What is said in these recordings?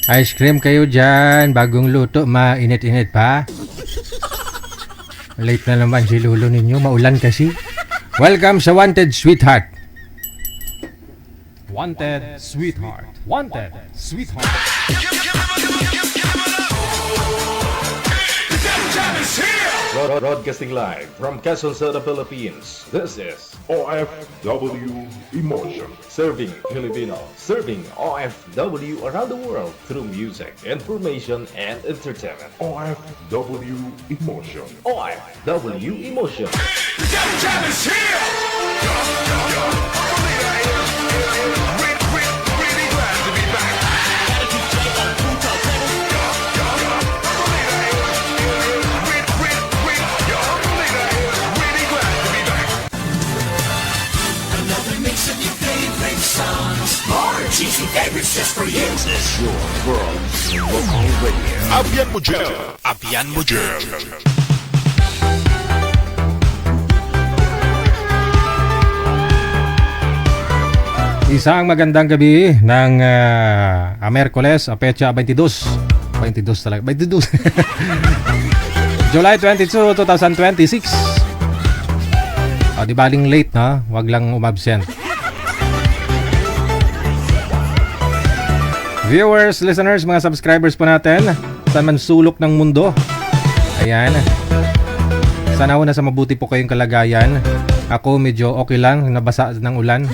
Ice cream kayo dyan. Bagong luto, mainit-init pa. Late na naman si Lolo ninyo. Maulan kasi. Welcome sa Wanted Sweetheart. Wanted Sweetheart. Wanted Sweetheart. Broadcasting live from Quezon City, Philippines. This is OFW Emotion. Serving Filipino. Serving OFW around the world through music, information, and entertainment. OFW Emotion. OFW Emotion. Cheesy favorites just for you. This is your world local radio. Abyan mo dyan. Abyan mo dyan. Isang magandang gabi ng Miyerkules, petsa 22. 22 talaga. 22. July 22, 2026. Di baling late na, wag lang umabsent. Viewers, listeners, mga subscribers po natin, saan man sulok ng mundo. Ayan. Sana ho nasa mabuti po kayong kalagayan. Ako medyo okay lang, nabasa ng ulan.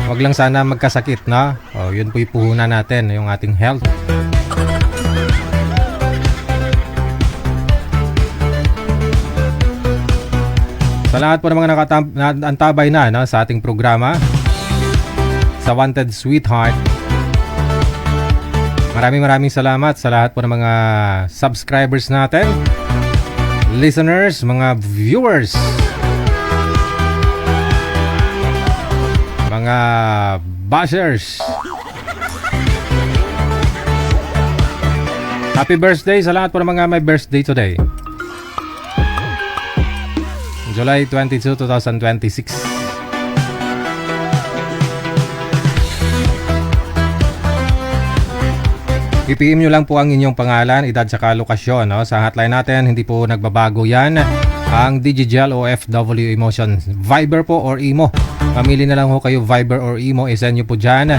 Wag lang sana magkasakit, na. Yun po yung puhunan natin, yung ating health. Sa lahat po ng mga nakaantabay na, no, sa ating programa sa Wanted Sweetheart, maraming salamat sa lahat po ng mga subscribers natin, listeners, mga viewers, mga bashers. Happy birthday sa lahat po ng mga may birthday today. July 22, 2026. I-PM nyo lang po ang inyong pangalan, edad sa lokasyon, no? Sa hotline natin, hindi po nagbabago yan. Ang Digigel OFW Emotion, Viber po or Imo. Mamili na lang ho kayo, Viber or Imo. I-send nyo po dyan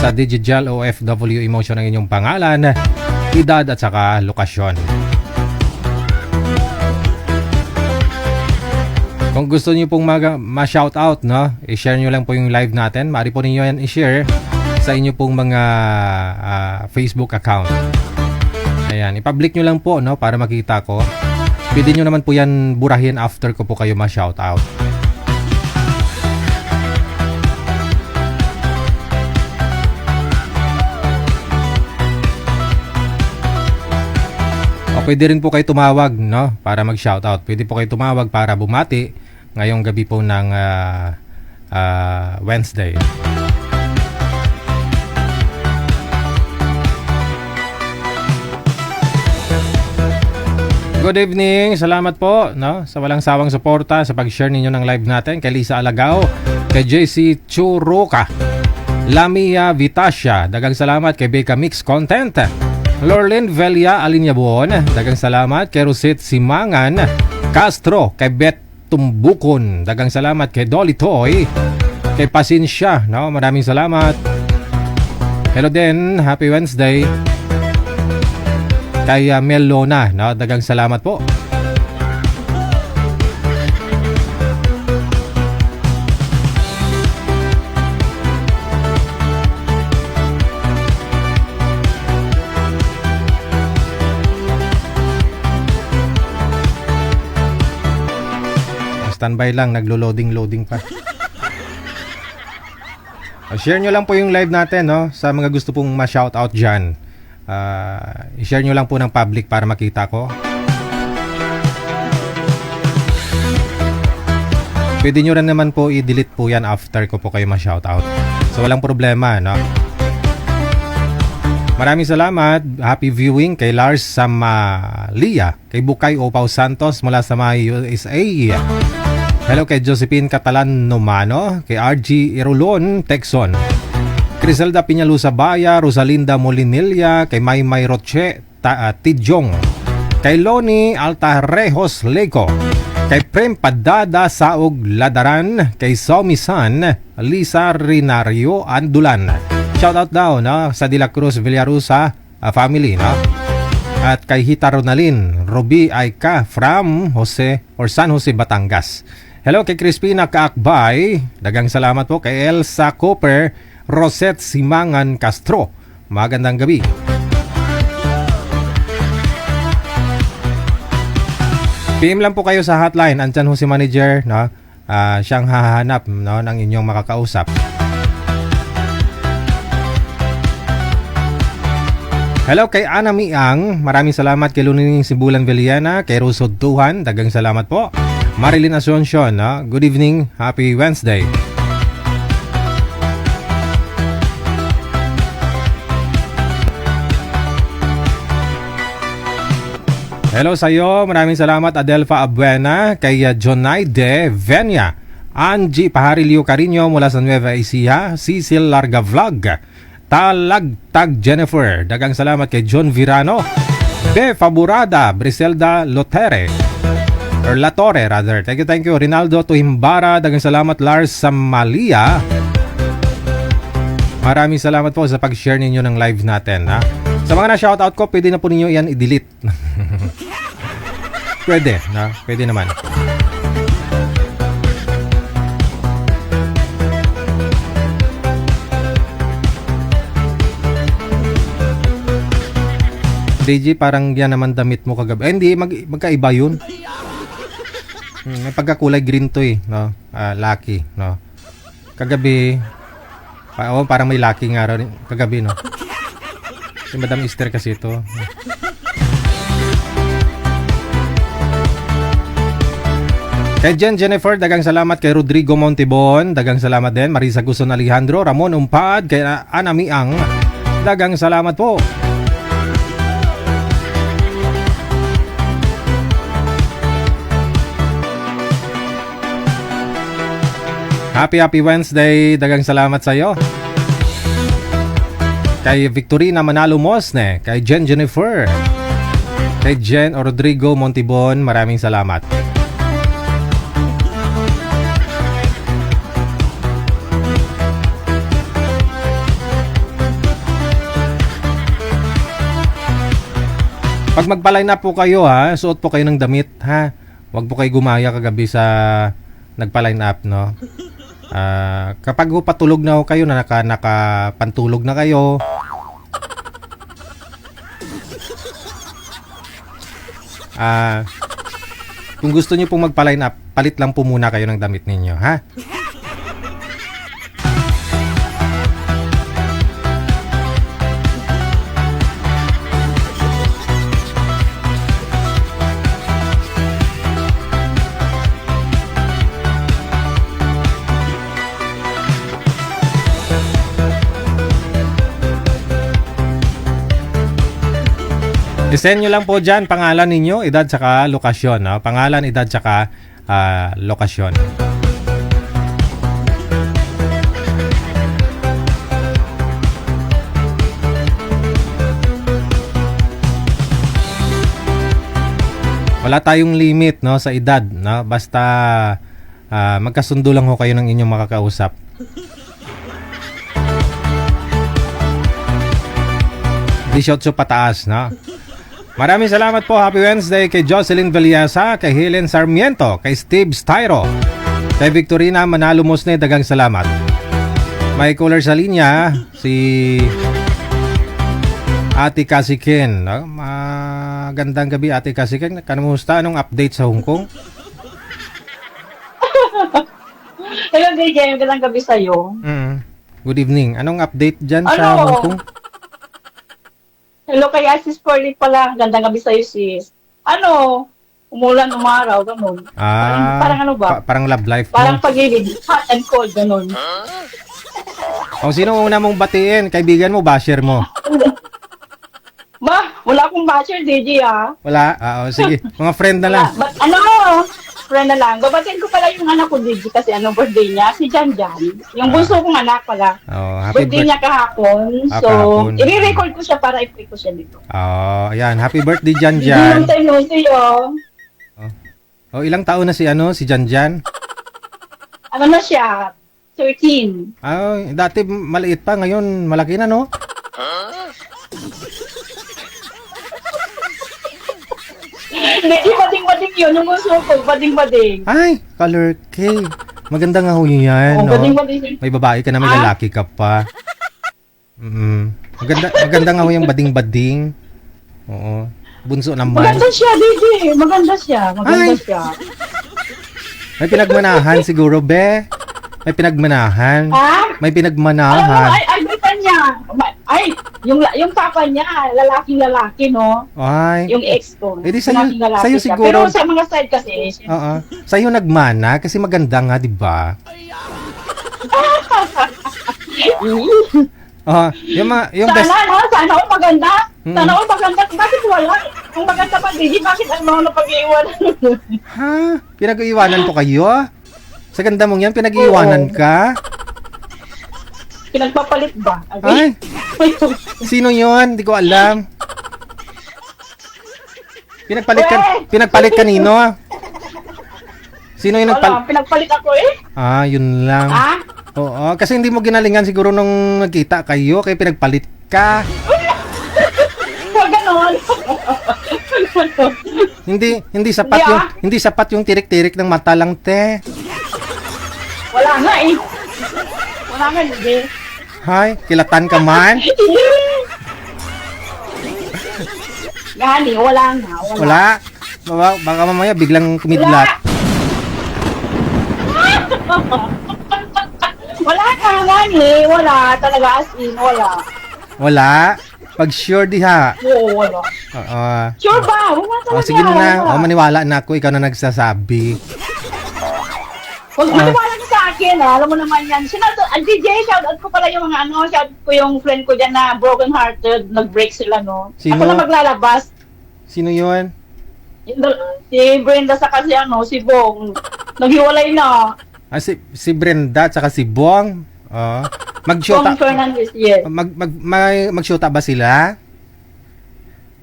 sa Digigel OFW Emotion ang inyong pangalan, edad at saka lokasyon. Kung gusto niyo pong ma-shoutout, no, i-share niyo lang po yung live natin. Maaari po niyo yan i-share sa inyo pong mga Facebook account. Ayan, i-public niyo lang po, no, para makita ko. Pwede niyo naman po yan burahin after ko po kayo ma-shoutout. O pwede rin po kayo tumawag, no, para mag-shoutout. Pwede po kayo tumawag para bumati ngayong gabi po ng Wednesday. Good evening, salamat po, no, sa walang sawang suporta sa pag-share ninyo ng live natin. Kay Lisa Alagao, kay JC Churuca, Lamia Vitasha, dagang salamat. Kay Beka Mix Content, Lorlin Velia Alinyabon, dagang salamat. Kay Rosit Simangan Castro, kay Bet Tumbukon, dagang salamat. Kay Dolly Toy, kay Pasinsya, no, maraming salamat. Hello din, happy Wednesday. Kay Melona, no, dagang salamat po. Standby lang, naglo-loading pa. Share nyo lang po yung live natin, no, sa mga gusto pong ma-shoutout dyan. I-share nyo lang po ng public para makita ko. Pwede nyo rin naman po i-delete po yan after ko po kayo ma-shoutout. So walang problema, no? Maraming salamat. Happy viewing kay Lars Samalia, kay Bukay Opaw Santos mula sa mga USA. Hello kay Josephine Catalan Nomano, kay RG Irulon, Texon. Criselda Piñalusa Baya, Rosalinda Molinilla, kay Maymay Roche, Tidjong. Kay Loni Altarejos Leco, kay Prem Padada Saog Ladaran, kay Somi San, Lisa Rinario Andulan. Shoutout daw no, sa De La Cruz Villarusa family. No? At kay Hita Ronalyn Ruby Aika from San Jose, Batangas. Hello kay Crispina Kaakbay. Dagang salamat po kay Elsa Cooper Rosette Simangan Castro. Magandang gabi. PM lang po kayo sa hotline. Andyan ho si manager, no? Siyang hahanap, no, ng inyong makakausap. Hello kay Ana Miang. Maraming salamat kay Luning Sibulan Villana, kay Rusod Tuhan. Dagang salamat po. Marilyn Asuncion, no? Good evening. Happy Wednesday. Hello sa iyo. Maraming salamat Adelfa Abuena, kay Jonaide Venia, Angie Paharilio Carino mula sa Nueva Ecija, Cecil Larga Vlog, Talagtag Jennifer. Dagang salamat kay John Virano, De Faburada, Briselda Lotere, or Latore rather. Thank you. Rinaldo Tuhimbara, dagang salamat. Lars Samalia. Maraming salamat po sa pag-share ninyo ng live natin. Ha? Sa mga na-shoutout ko, pwede na po ninyo yan i-delete. Pwede, na? Pwede naman. DJ, parang yan naman damit mo kagabi. Hindi, magkaiba yun. May pagkakulay green to eh, no? Lucky, no? Kagabi, parang may lucky nga rin kagabi, no? Si Madam Easter kasi ito. Kay Jennifer, dagang salamat. Kay Rodrigo Montibon, dagang salamat din. Marisa Guson Alejandro, Ramon Umpad, kay Ana Miang, dagang salamat po. Happy Wednesday. Dagang salamat sa iyo. Kay Victorina Manalo Mosne, kay Jennifer, kay Jen o Rodrigo Montibon, maraming salamat. Pag magpa-line up po kayo ha, suot po kayo ng damit ha. Huwag po kayo gumaya kagabi sa nagpa-line up, no? Kapag patulog na kayo, na nakapantulog na kayo, kung gusto niyo pong magpa-line up, palit lang po muna kayo ng damit ninyo, ha? I-send nyo lang po dyan pangalan ninyo, edad, saka lokasyon. No? Pangalan, edad, saka lokasyon. Wala tayong limit, no, sa edad. No? Basta magkasundo lang ho kayo ng inyong makakausap. 18 pataas, no? Maraming salamat po. Happy Wednesday kay Jocelyn Valiasa, kay Helen Sarmiento, kay Steve Styro, kay Victorina Manalo Mosne, dagang salamat. May caller sa linya, si Ate Kasikin. No? Magandang gabi, Ate Kasikin. Kamusta? Anong update sa Hong Kong? Hello, DJ. Magandang gabi sa'yo. Good evening. Anong update dyan sa Hong Kong? Hello kay Sis Pearly pala. Gandang gabi sa'yo, sis. Umulan, umaraw, ganun. Parang ano ba? Parang love life mo. Parang pag-ibig, hot and cold, ganun. O sino una mong batiin? Kaibigan mo, basher mo? Wala akong basher, DJ, ah. Wala? Sige. Mga friend na lang. friend na lang. Babatiin ko pala yung anak ko, Digi, kasi anong birthday niya? Si Jan Jan. Yung bunso kong anak pala. Oh, happy Birthday birthday. niya kahapon. Ah, So, kahapon. i-record ko siya para i-play ko siya dito. Oh, ayan. Happy birthday, Jan Hindi Jan. yung time no sa'yo. Oh, ilang taon na si si Jan Jan? Ano na siya? 13. Ah, dati maliit pa, ngayon malaki na, no? Hindi, bading-bading yun. Yung bunso ko, bading-bading. Ay, color K. Maganda nga ho yan, Oh, no? bading-bading. May babae ka na, may Ah? lalaki ka pa. Maganda nga ho yung bading-bading. Oo. Bunso naman. Maganda siya, Digi. Maganda siya. Maganda Ay. siya. May pinagmanahan siguro, be. May pinagmanahan. Ha? May Alam mo, pinagmanahan. ay, kita niya. Ay, yung papa niya, lalaking-lalaki, no? Ay. Yung ex ko. Eh, di sa'yo- lalaking-lalaki sa'yo siya. siguro- Pero sa mga side kasi, Oo. Sa'yo nagmana kasi maganda nga, di ba? Yung best. sana, no? Sana all maganda. Sana all maganda. Bakit wala? Kung maganda pa, Digi, bakit ano na pag-iiwanan? Ha? Pinag-iwanan ko kayo? Sa ganda mong yan, pinag-iwanan Oo. ka? Pinagpapalit ba? Ay, sino yon? Hindi ko alam. Pinagpalit kanino? Sino yung Wala, pinagpalit ako eh. Ah, yun lang. Ha? Oo, kasi hindi mo ginalingan siguro nung nagkita kayo, kaya pinagpalit ka. Huwag ganon. Hindi sapat Hindi, yung hindi sapat yung tirik-tirik ng mata lang, te. Wala nga eh. Wala nga, Digi. Hay, kilatan ka man. Gani, wala nga. Wala. Baka mamaya biglang kumidlat. Wala ka, Gani. Wala. Talaga as in, wala. Wala. Pag sure diha. Oo, wala. Oo. Sure ba? Wala talaga. Oh, sige na. wala. Oh, maniwala na ako. Ikaw na nagsasabi. Huwag maniwala ka sa akin, ha? Alam mo naman yan. DJ, shoutout ko pala yung mga ano, shoutout ko yung friend ko dyan na broken hearted, nag-break sila, no? Sino? Ako na maglalabas. Sino yun? Si Brenda sa kasi ano, si Bong. Naghiwalay na. Ah, si Brenda at saka si Bong. Oh. Mag-shota. Bong Fernandez, yes. Mag-shota ba sila?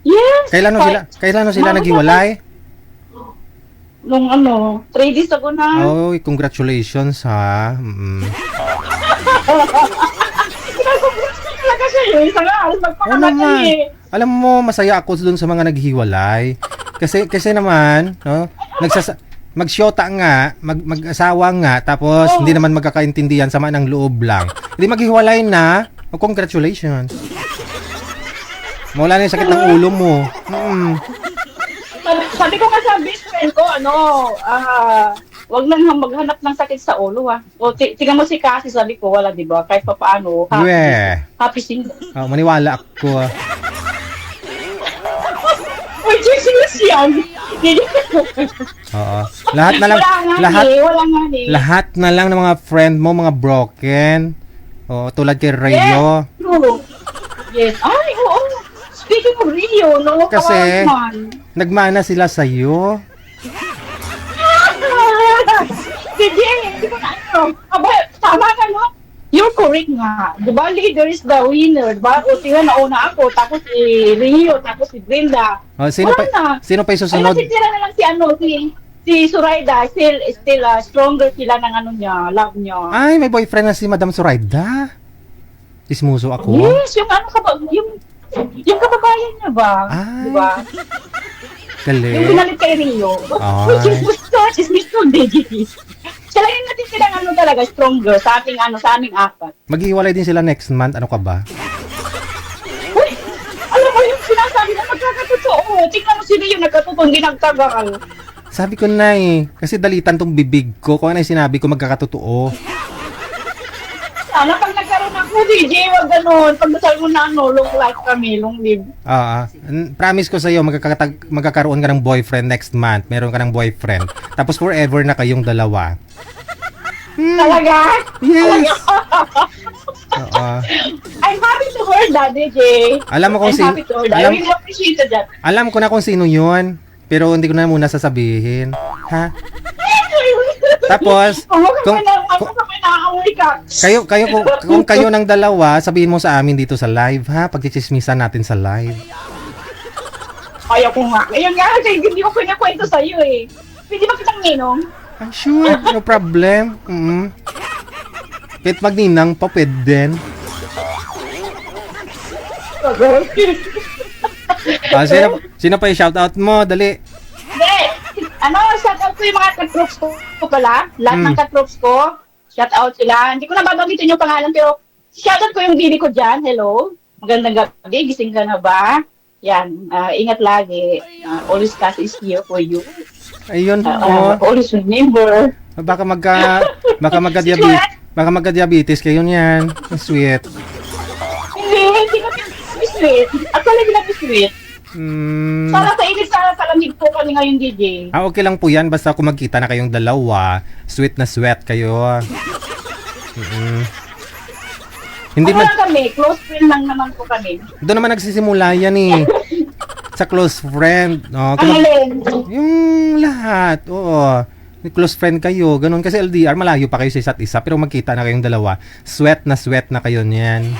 Yes! Kailan sila Mama, naghiwalay? Nung ano, 3 days ago na. Oh, congratulations ha. Talaga siya yun. Isa nga, alas Oo magpakamatay naman. eh. Alam mo, masaya ako dun sa mga naghiwalay. Kasi naman, no, magsyota nga, mag-asawa nga, tapos hindi naman magkakaintindihan, sama ng loob lang. Hindi maghiwalay na, oh, congratulations. Mawala na yung sakit ng ulo mo. Sabi ko nga sa best friend ko, wag nang maghanap ng sakit sa ulo, ha. O, tingnan mo si Cassie, sabi ko, wala, di ba? Kahit pa paano, happy single. Oh, maniwala ako. Uy, Jesus yan! Oo. Lahat na lang, Wala nga eh. lahat na lang ng mga friend mo, mga broken. Oh, tulad kay Rayo. True. Yes. Ay, oo. Speaking of Rio, no? Kasi- Kawawa naman. Nagmana sila sa'yo. Sige, hindi ko na ano. Aba, tama ka, no? You're correct nga. Diba, leader is the winner. Diba? O, tingnan, nauna ako. Tapos si Rio, tapos si Brenda. Oh, sino Wala na. pa yung Ay, susunod? natitira na lang si Suraida. Still stronger sila ng ano niya, love niya. Ay, may boyfriend na si Madam Zoraida. Ismuso ako. Yes, yung ano yung kababayan niya ba? Ay. Diba? Yung Galing. pinalit kay Rio. Ay. Which is Mr. Diggy. Siya lang yung natin silang ano talaga, stronger sa aming apat. Maghiwalay din sila next month. Ano ka ba? Uy! Alam mo yung sinasabi na magkakatotoo. Tingnan mo si Rio nagkatotoo, hindi nagtagal. Sabi ko na eh. Kasi dalitan tong bibig ko. Kung ano yung sinabi ko, magkakatotoo. Sana pag nagkaroon ako, DJ, wag ganun. Pagdasal mo na ano, long life kami, long live. Promise ko sa'yo, magkakaroon ka ng boyfriend next month. Meron ka ng boyfriend. Tapos forever na kayong dalawa. Talaga? Yes! Oo. I'm happy to hear that, DJ. Alam mo kung I'm sino- happy to hear that. I really appreciate that. Alam ko na kung sino yun. Pero hindi ko na muna sasabihin. Ha? Tapos, kung, May nakakaway ka. kung kayo ng dalawa, sabihin mo sa amin dito sa live, ha? Pagchichismisan natin sa live. Ayaw ko nga. Ayun nga, kasi hindi ko pinakwento sa'yo eh. Pwede ba kitang minom? Ah, sure, no problem. Kahit magninang pa, pwede din. Sino pa yung shoutout mo? Dali. Hindi. Shoutout ko yung mga katroops ko pala. Lahat ng katroops ko. Shoutout sila. Hindi ko na babanggitin yung pangalan, pero shoutout ko yung dili ko dyan. Hello. Magandang gabi. Gising ka na ba? Yan. Ingat lagi. Always Cass is here for you. Ayun. Always remember. Baka magka-diabetes kayo niyan. Sweet. Hindi ko sweet. Actually, hindi na sweet. Sana sa init, sana sa lamig po kami ngayon, DJ. Okay lang po yan. Basta kung magkita na kayong dalawa, sweet na sweat kayo. Hindi Ano lang kami, close friend lang naman po kami. Doon naman nagsisimula yan eh. Sa close friend. Oh, Ang alin. yung lahat. Oo. Close friend kayo. Ganun. Kasi LDR, malayo pa kayo sa isa't isa. Pero magkita na kayong dalawa. Sweat na kayo niyan.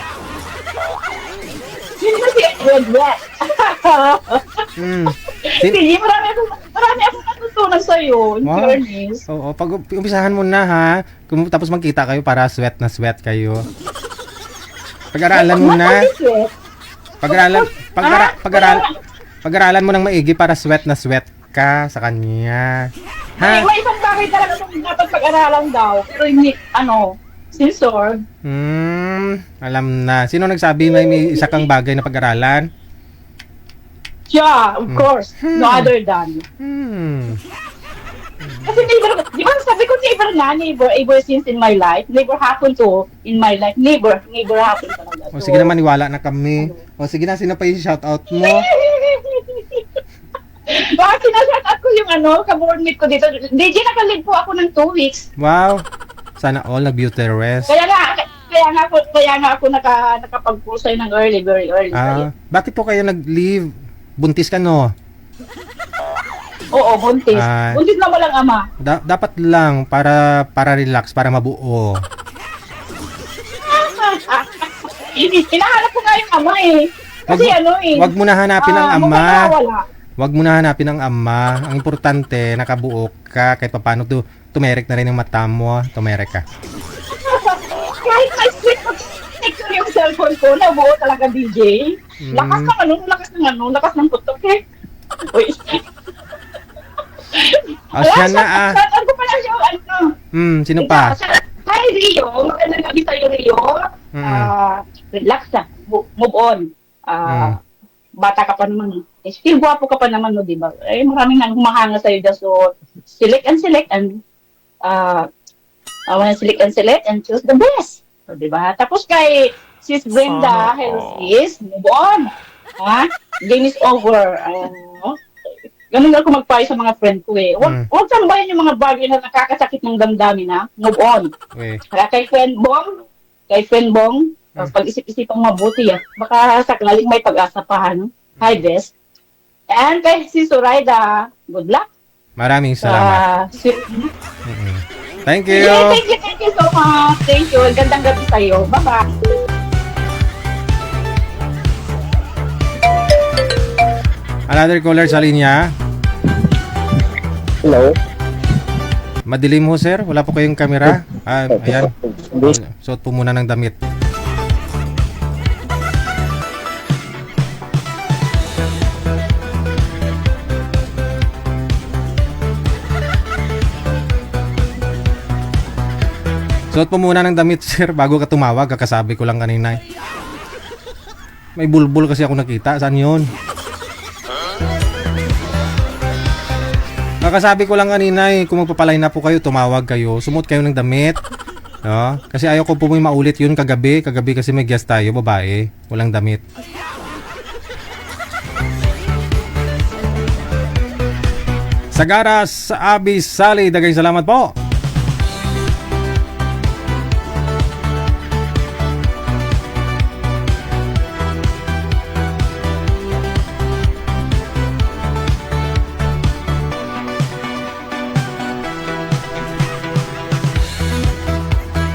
Hindi kasi wet. Hindi, marami akong natutunan sa'yo. In Wow. fairness. Oo. Pag umpisahan mo na ha. Tapos magkita kayo para sweat na kayo. Pag-aralan mo na. Pag-aralan mo ng maigi para sweat ka sa kanya. Ha? May isang bagay talaga kung dapat pag-aralan daw. Pero hindi, sensor. Alam na. Sino nagsabi na may isa kang bagay na pag-aralan? Yeah, of course. No other than. Kasi never, di ba sabi ko never ever since in my life, never happened to in my life, never happened talaga. O sige na, maniwala na kami. O sige na, sino pa yung shoutout mo? Bakit sinashout ko yung ka-boardmate ko dito. DJ, nakalid po ako ng 2 weeks. Wow. Sana all nag-beauty rest. Kaya nga ako nakapag-pursay ng very early. Bakit po kayo nag-leave? Buntis ka, no? Oo, buntis. Buntis na walang ama. Dapat lang para relax, para mabuo. Hinahanap ko nga yung ama eh. Kasi Wag mo na hanapin ang ama. mukhang nawawala. Wag mo na hanapin ang ama. Ang importante, nakabuo ka. Kahit paano tumerek na rin yung mata mo. Tumerek ka. Kahit may sweet picture yung cellphone ko, nabuo talaga DJ. Lakas ng putok eh. Uy. Siya na Saan ko pala siya, sino pa? Hi Rio, magandang gabi sa'yo Rio. Relax na, move on. Bata ka pa naman. Still gwapo ka pa naman, no, di ba? Maraming nang humahanga sa'yo dyan. So, select and I wanna select and choose the best. So, di ba? Tapos kay Sis Brenda, hello sis, move on. Game is over. Ganun ako magpayo sa mga friend ko eh. Huwag sambayan yung mga bagay na nakakasakit ng damdamin ha. Move on. Kay friend Bong, pag-isip-isipang mabuti baka sakaling may pag-asa pa Hi best. And kay si Zoraida, good luck. Maraming salamat. Thank you. Thank you so much. Thank you. Gandang gabi sa'yo. Bye-bye. Another caller sa linya. Hello. Madilim ho, sir. Wala po kayong camera. Ayan. Suot po muna ng damit. Suot po muna ng damit, sir, bago ka tumawag. Kakasabi ko lang kanina. May bulbul kasi ako nakita. Saan yun? Kakasabi ko lang kanina kung magpapalay na po kayo, tumawag kayo, sumuot kayo ng damit. No? Kasi ayaw ko po may maulit yun kagabi. Kagabi kasi may guest tayo, babae. Walang damit. Sagaras, Abi Sally, dagay salamat po.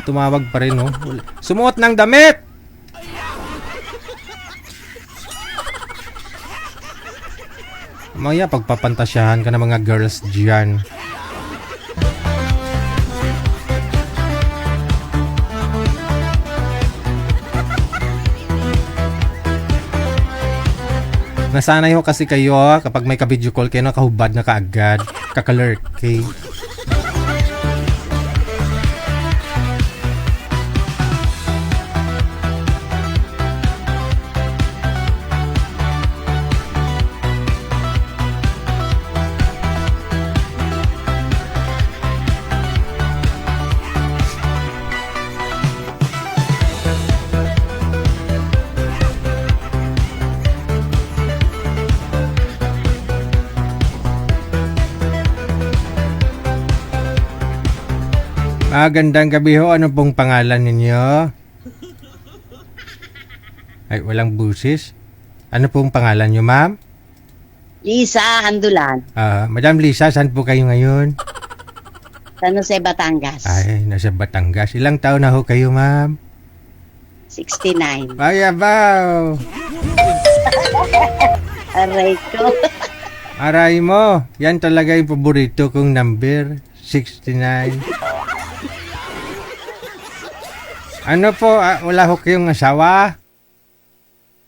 Tumawag pa rin, no? Sumuot ng damit! Maya, pagpapantasyahan ka ng mga girls dyan. Nasanay ho kasi kayo kapag may ka-video call kayo, nakahubad na kaagad, kakalurky. Magandang gabi ho. Ano pong pangalan ninyo? Ay, walang busis. Ano pong pangalan nyo, ma'am? Lisa Handulan, Madam Lisa, saan po kayo ngayon? San Jose, Batangas. Ay, nasa Batangas. Ilang taon na ho kayo, ma'am? 69. Ay, abaw! Aray ko. Aray mo. Yan talaga yung paborito kong number. 69. Ano po? Wala ho kayong asawa?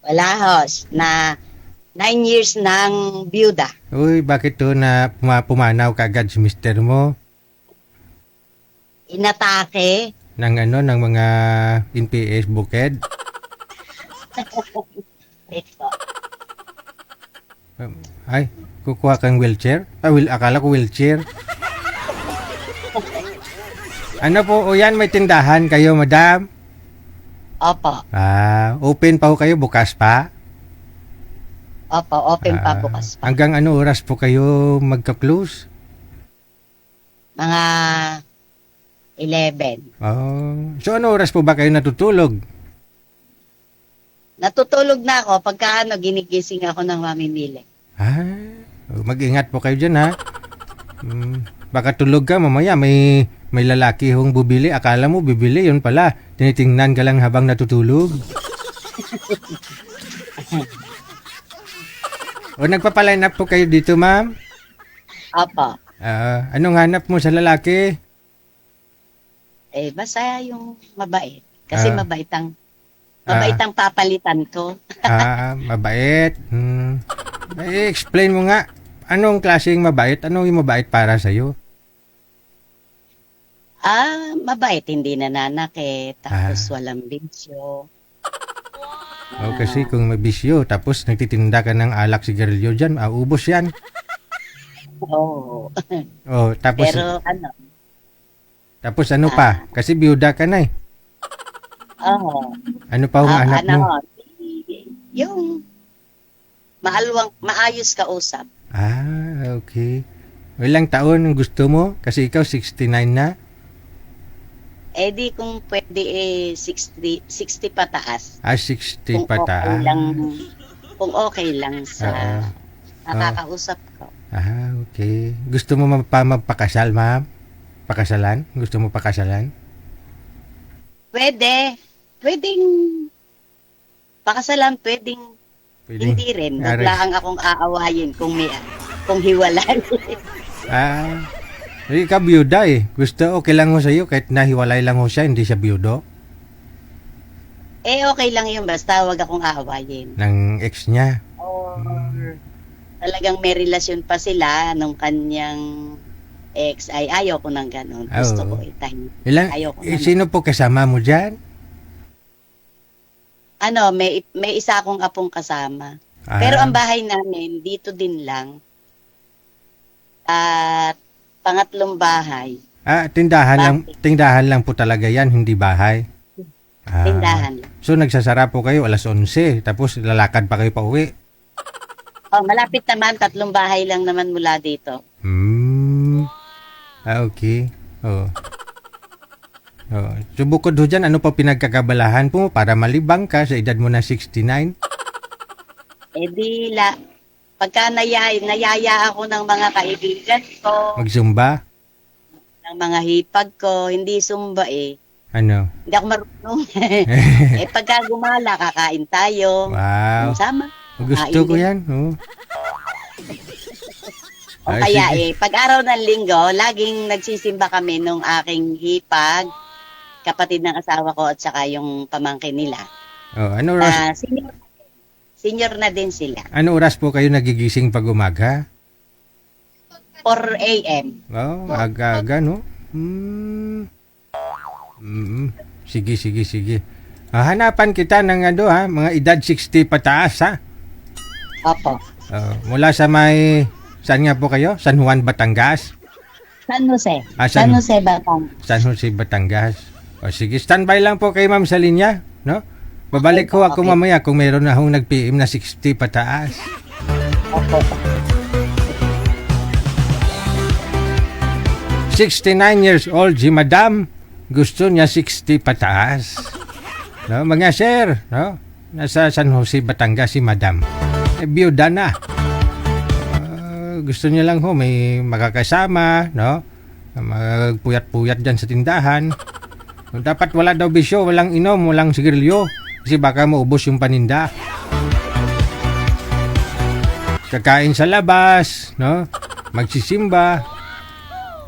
Wala hos. Na 9 years ng byuda. Uy, bakit to na pumanaw kagad si mister mo? Inatake. Ng mga NPS bukid? Ito. Ay, kukuha kang wheelchair? Akala ko wheelchair. Ano po, o yan, may tindahan kayo, madam? Opo. Open pa ho kayo, bukas pa? Opo, open pa bukas pa. Hanggang ano oras po kayo magka-close? Mga 11. So ano oras po ba kayo natutulog? Natutulog na ako pagka ginigising ako ng mamimili. Mag-ingat po kayo dyan, ha? Baka tulog ka, mamaya may lalaki hong bubili. Akala mo bibili, yun pala. Tinitingnan ka lang habang natutulog. O nagpapaline up po kayo dito, ma'am? Opo. Anong hanap mo sa lalaki? Basta yung mabait. Kasi Ah. mabait ang papalitan ko. Mabait. Explain mo nga. Anong klaseng mabait? Anong yung mabait para sa'yo? Mabait, hindi nananakit, tapos walang bisyo. Kasi kung may bisyo, tapos nagtitinda ka ng alak sigarilyo dyan, ubos yan. Oo. Tapos, Pero tapos ano pa? Kasi biyuda ka na eh. Oo. Ano pa ang anak mo? Yung maayos ka usap. Okay. Ilang taon ang gusto mo? Kasi ikaw 69 na. Di kung pwede 60 pataas. 60 pataas. Kung okay lang sa nakakausap ko. Okay. Gusto mo magpakasal, ma'am? Pakasalan? Gusto mo pakasalan? Pwedeng pakasalan, pwedeng hindi rin. Wala akong aawayin kung hiwalay. Hindi ka biyuda eh. Gusto okay lang ho sa'yo kahit nahiwalay lang ho siya, hindi siya biyudo? Okay lang yun, basta wag akong aawayin. Ng ex niya? Or talagang may relasyon pa sila nung kanyang ex ay ayaw ko ng ganun. Gusto ko ayaw ko sino po kasama mo dyan? May isa akong apong kasama. Pero ang bahay namin, dito din lang. At pangatlong bahay. Tindahan lang po talaga yan, hindi bahay. Tindahan lang. So nagsasara po kayo alas 11, tapos lalakad pa kayo pa uwi? Malapit naman, 3 bahay lang naman mula dito. Okay. So bukod ho dyan, ano pa pinagkakabalahan po para malibang ka sa edad mo na 69? Pagka nayaya ako ng mga kaibigan ko, Mag-zumba? ng mga hipag ko, hindi zumba Ano? Hindi ako marunong. Pagka gumala, kakain tayo. Wow. Sama. Gusto ko yan. Oh. O Ay, kaya sige. pag araw ng linggo, laging nagsisimba kami nung aking hipag, kapatid ng asawa ko at saka yung pamangkin nila. Oh, ano oras? Senior na din sila. Ano oras po kayo nagigising pag umaga? 4 a.m. Oh, aga-aga, no? Sige. Hanapan kita ng mga edad 60 pataas, ha? Opo. Mula sa saan nga po kayo? San Juan, Batangas? San Jose. San Jose, Batang. San Jose, Batangas. O sige, standby lang po kay ma'am sa linya, no? Babalik ko ako mamaya kung meron na akong nag-PM na 60 pataas. Opo. 69 years old, si madam. Gusto niya 60 pataas. No, mga sir, no? Nasa San Jose, Batangas si madam. Biyuda na. Gusto niya lang may makakasama, no? Magpuyat-puyat dyan sa tindahan. Dapat wala daw bisyo, walang inom, walang sigarilyo. Kasi baka maubos yung paninda. Kakain sa labas, no? Magsisimba.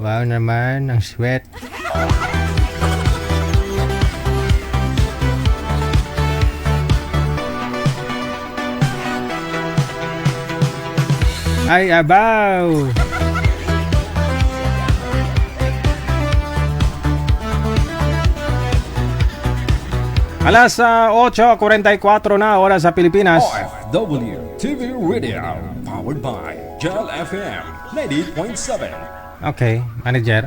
Wow naman, ang sweat. Ay, abaw! Alas 8:44 na oras sa Pilipinas. OFW TV Radio. Powered by Gel FM 98.7. Okay, manager,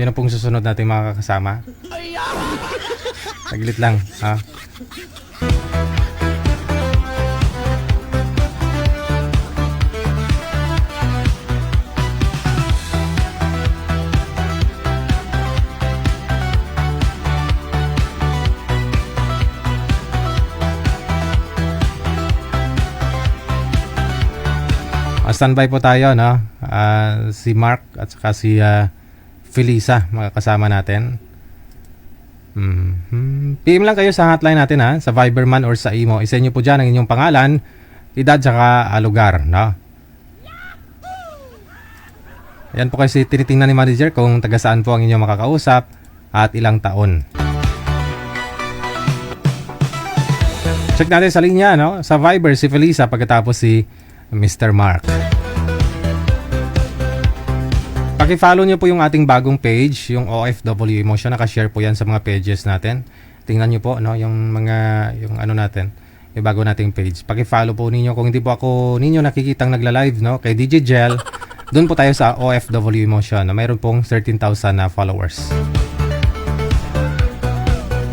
yun ang pong susunod natin mga kasama. Saglit lang, ha? Standby po tayo, no? Si Mark at saka si Felisa, mga kasama natin. PM lang kayo sa hotline natin, ha? Sa Viber man or sa Imo. Isa nyo po dyan ang inyong pangalan, edad, saka lugar, no? Yan po kasi tinitingnan ni manager kung taga saan po ang inyong makakausap at ilang taon. Check natin sa linya, no? Sa Viber, si Felisa, pagkatapos si Mr. Mark. Paki-follow nyo po yung ating bagong page, yung OFW Emotion. Naka-share po yan sa mga pages natin. Tingnan nyo po, no, yung natin, yung bago nating page. Paki-follow po ninyo. Kung hindi po ninyo nakikitang nagla-live, no, kay DJ Gel, doon po tayo sa OFW Emotion. Na mayroon pong 13,000 na followers.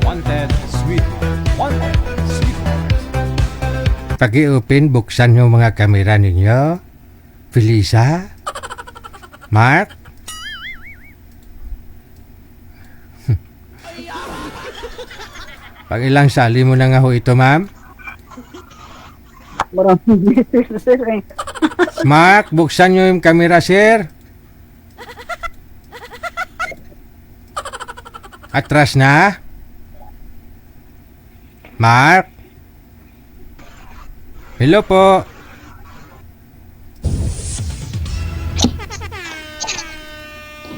Wanted Sweetheart. Wanted Sweetheart. Paki-open, buksan yung mga kamera ninyo. Felisa? Mark? Pag ilang sali mo na nga ho ito, ma'am? Maraming beses, sir. Mark, buksan nyo yung camera, sir. Atras na. Mark? Hello po.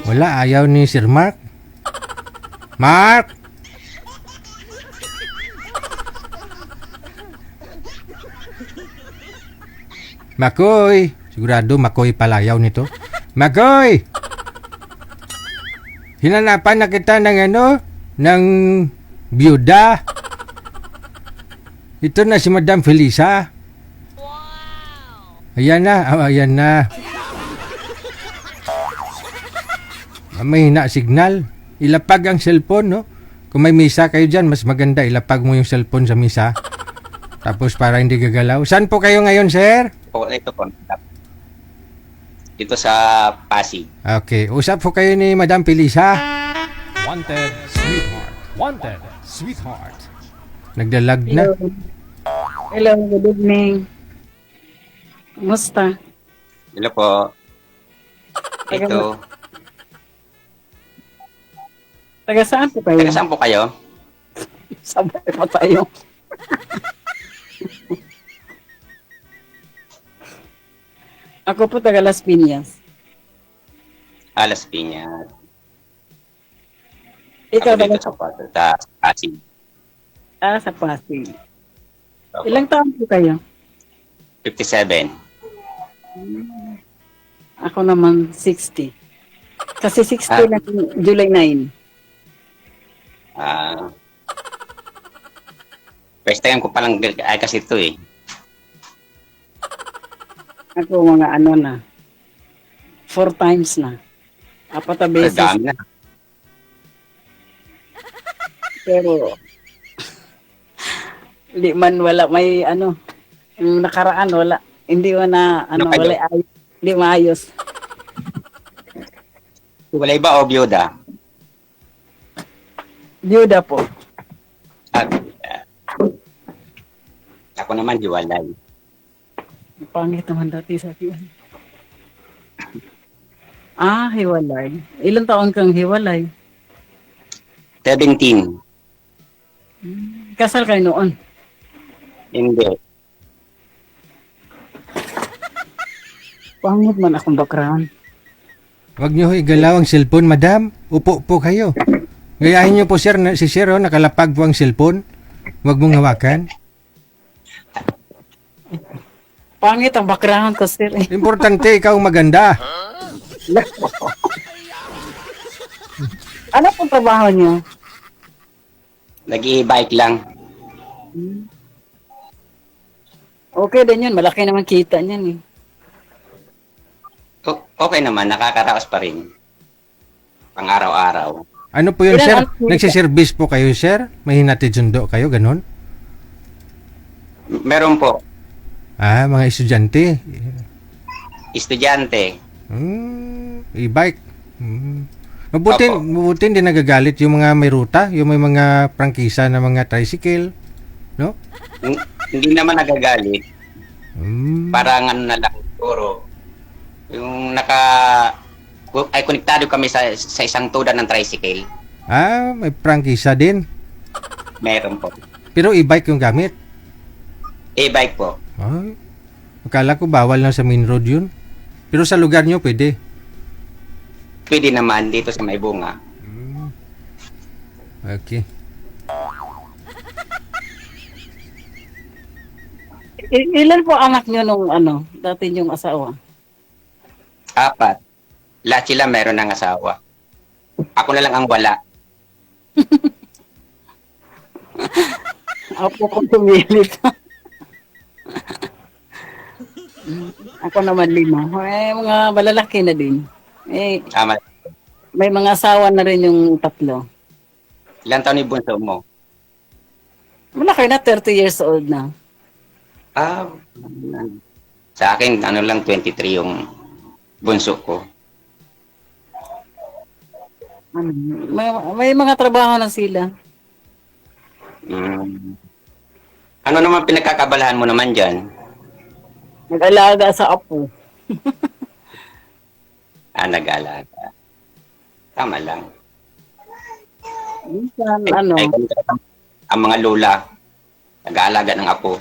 Wala, ayaw ni Sir Mark. Mark! Makoy! Sigurado Makoy palayaw nito. Makoy! Hinanapan na kita ng biyuda. Ito na si Madam Felisa. Ayan na. May hina signal. Ilapag ang cellphone, no? Kung may misa kayo dyan, mas maganda ilapag mo yung cellphone sa misa. Tapos para hindi gagalaw. Saan po kayo ngayon, sir? Ito po. Dito sa Pasig. Okay. Usap po kayo ni Madam Felisa. Wanted Sweetheart. Wanted Sweetheart. Nagdalag na. Hello, good evening. Kumusta? Hello po. Ito. Taga saan po kayo? Taga saan po kayo? Sabay pa tayo. Ako po taga Las Piñas. Alas Piñas. Ikaw Ako dito taga sa Pasig. sa Pasig. Ilang taon po kayo? 57. Ako naman 60. Kasi 60 na July 9. First time ko palang kasi ito eh. Ako mga ano na. 4 times na. 4 na beses. Dami na. Pero hindi man wala may ano yung nakaraan wala hindi mo na ano Ano kayo? wala ayos, hindi maayos. Walay ba o byuda? Byuda po. At, ako naman hiwalay. Pangit naman dati sa akin. Hiwalay. Ilang taon kang hiwalay? 17. Kasal kayo noon? Hindi. Pangit man akong background. Huwag niyo igalaw ang cellphone, madam. Upo po kayo. Gayahin niyo po, sir, si sir, nakalapag po ang cellphone. Huwag mong hawakan. Pangit ang background ko, sir. Importante, ikaw maganda. Ano pong trabaho niyo? Nag-i-bike lang. Okay din yun. Malaki naman kita niyan eh. Okay naman, nakakaraos pa rin. Pang araw-araw. Ano po yun, Ilan sir? ang kita? Nagsiservice po kayo, sir? May hinatid sundo kayo, ganun? Meron po, Mga estudyante. estudyante. E-bike. Mabuti hindi nagagalit yung mga may ruta, yung may mga prangkisa na mga tricycle. No? Hindi naman nagagalit. Mm. Parang ano na lang, siguro. Yung ay konektado kami sa isang tuda ng tricycle. May prangkisa din. Meron po. Pero e-bike yung gamit. E-bike po. Ay, akala ko bawal na sa main road yun. Pero sa lugar nyo, pwede. Pwede naman dito sa may bunga. Okay. Ilan po anak niyo nung ano, dati yung asawa? 4. Lahat sila meron ng asawa. Ako na lang ang wala. Ako kung tumilit. Ako naman 5. Mga malalaki na din. Tama. May mga asawa na rin yung 3. Ilang taon ni bunso mo? Malaki na, 30 years old na. Sa akin, ano lang, 23 yung bunso ko. May mga trabaho na sila. Ano naman pinagkakabalahan mo naman dyan? Nag-alaga sa apo. Nag-alaga. Tama lang. Minsan, ano, Ang mga lola, nag-aalaga ng apo.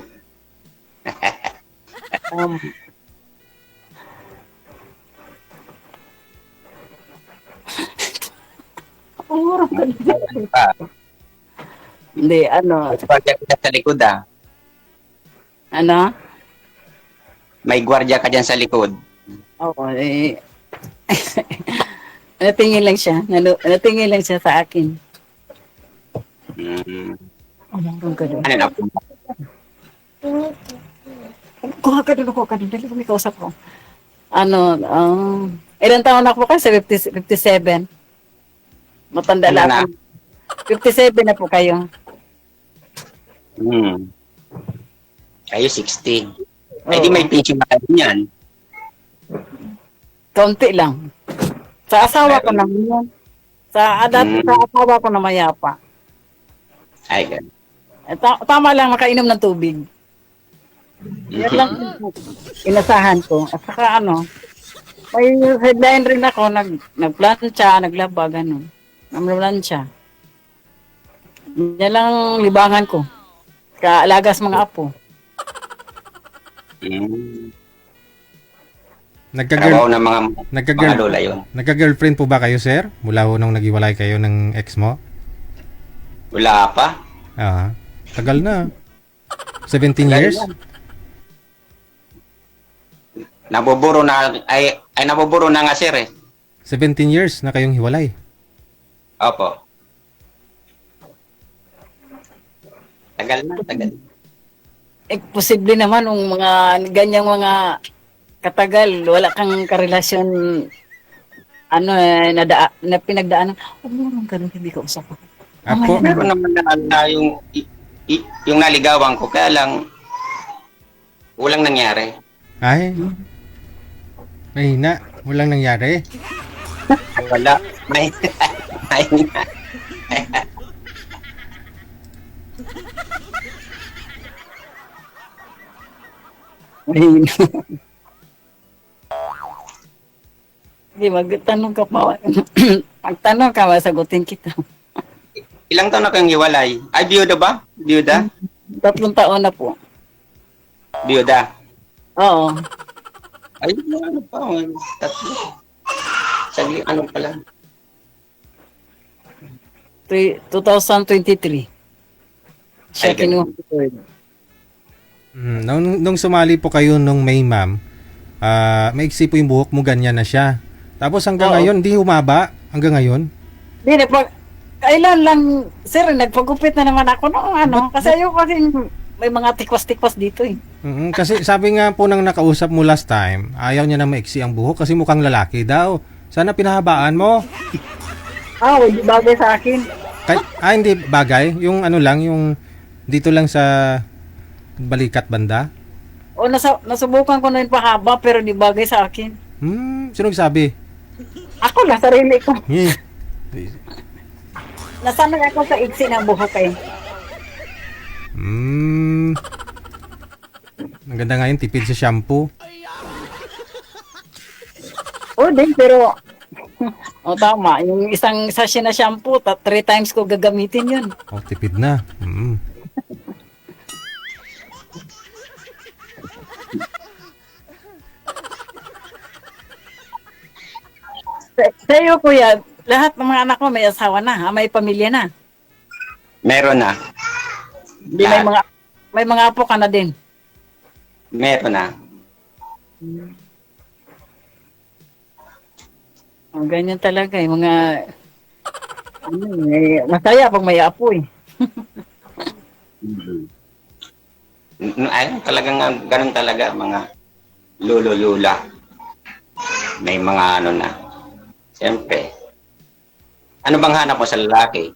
Hindi, ano, Gwardiya ka dyan sa likod, ano? May gwardiya ka dyan sa likod. Oo, natingin lang siya. Natingin lang siya sa akin. Umurong ka doon. Ano na po? Kuha ka doon. Dali kami kausap ko. Ano, ilang taon na po kayo? 57. Matanda Ano lang na? ako. 57 na po kayo. Kayo 60. Ay di may pension na kayo niyan. Kaunti lang. Sa asawa ko naman yan. Sa asawa ko na mayapa. Ay, ganun. Tama lang makainom ng tubig. Yan lang inasahan ko. At saka ano, may headline rin ako, nagplantsa, naglaba, gano'n. Namlansya. Yan lang libangan ko. Kaalagas mga apo. Hmm. Nagka-girl, Trabaho ng mga nagka-girl, lola yun. nagka-girlfriend po ba kayo, sir? Mula ho nung naghiwalay kayo ng ex mo? Wala pa. Ah, tagal na. 17 years? Nabuburo na, ay nabuburo na nga sir eh. 17 years na kayong hiwalay. Opo. Tagal na, tagal. Posible naman ng mga ganyang mga katagal, wala kang karelasyon na pinagdaanan. Huwag mo naman ganun, hindi ka usap. Apo, Meron naman na yung naligawan ko, kaya lang walang nangyari. ay, mahina. Walang nangyari. Wala. May Hindi, magtanong ka pa. Magtanong ka, masagutin kita. Ilang taon na kayong hiwalay? Ay, biyuda ba? Biyuda? 3 taon na po. Biyuda. Oo. Ay, ano pa? Tatlo. Sagli, ano pala? 2023. Siya Ay, kinuha ko. Nung sumali po kayo nung May, ma'am, maiksi po yung buhok mo, ganyan na siya. Tapos hanggang Oo. ngayon, di humaba. Hanggang ngayon. Hindi, kailan lang, sir, nagpagupit na naman ako noong kasi ayoko kasi may mga tikwas-tikwas dito eh. Kasi sabi nga po nang nakausap mo last time, ayaw niya na maiksi ang buhok kasi mukhang lalaki daw. Sana pinahabaan mo. Hindi bagay sa akin. Hindi bagay. Yung ano lang, yung dito lang sa balikat banda. Nasubukan ko na yung pahaba pero di bagay sa akin. Sino nagsabi? Ako na, sarili ko. Hmm. Nasanay ako sa iksi ng buhok eh. Ang ganda nga yun, tipid sa shampoo. Din, pero tama. Yung isang sachet na shampoo, 3 times ko gagamitin yun. Tipid na. Sa'yo, kuya, lahat ng mga anak mo may asawa na, may pamilya na. Meron na. Di may mga apo ka na din. Meron na. Ganyan talaga mga masaya pag may apo eh. Ay, talagang ganun talaga mga lolo-lula. May mga ano na. Siyempre. Ano bang hanap mo sa lalaki?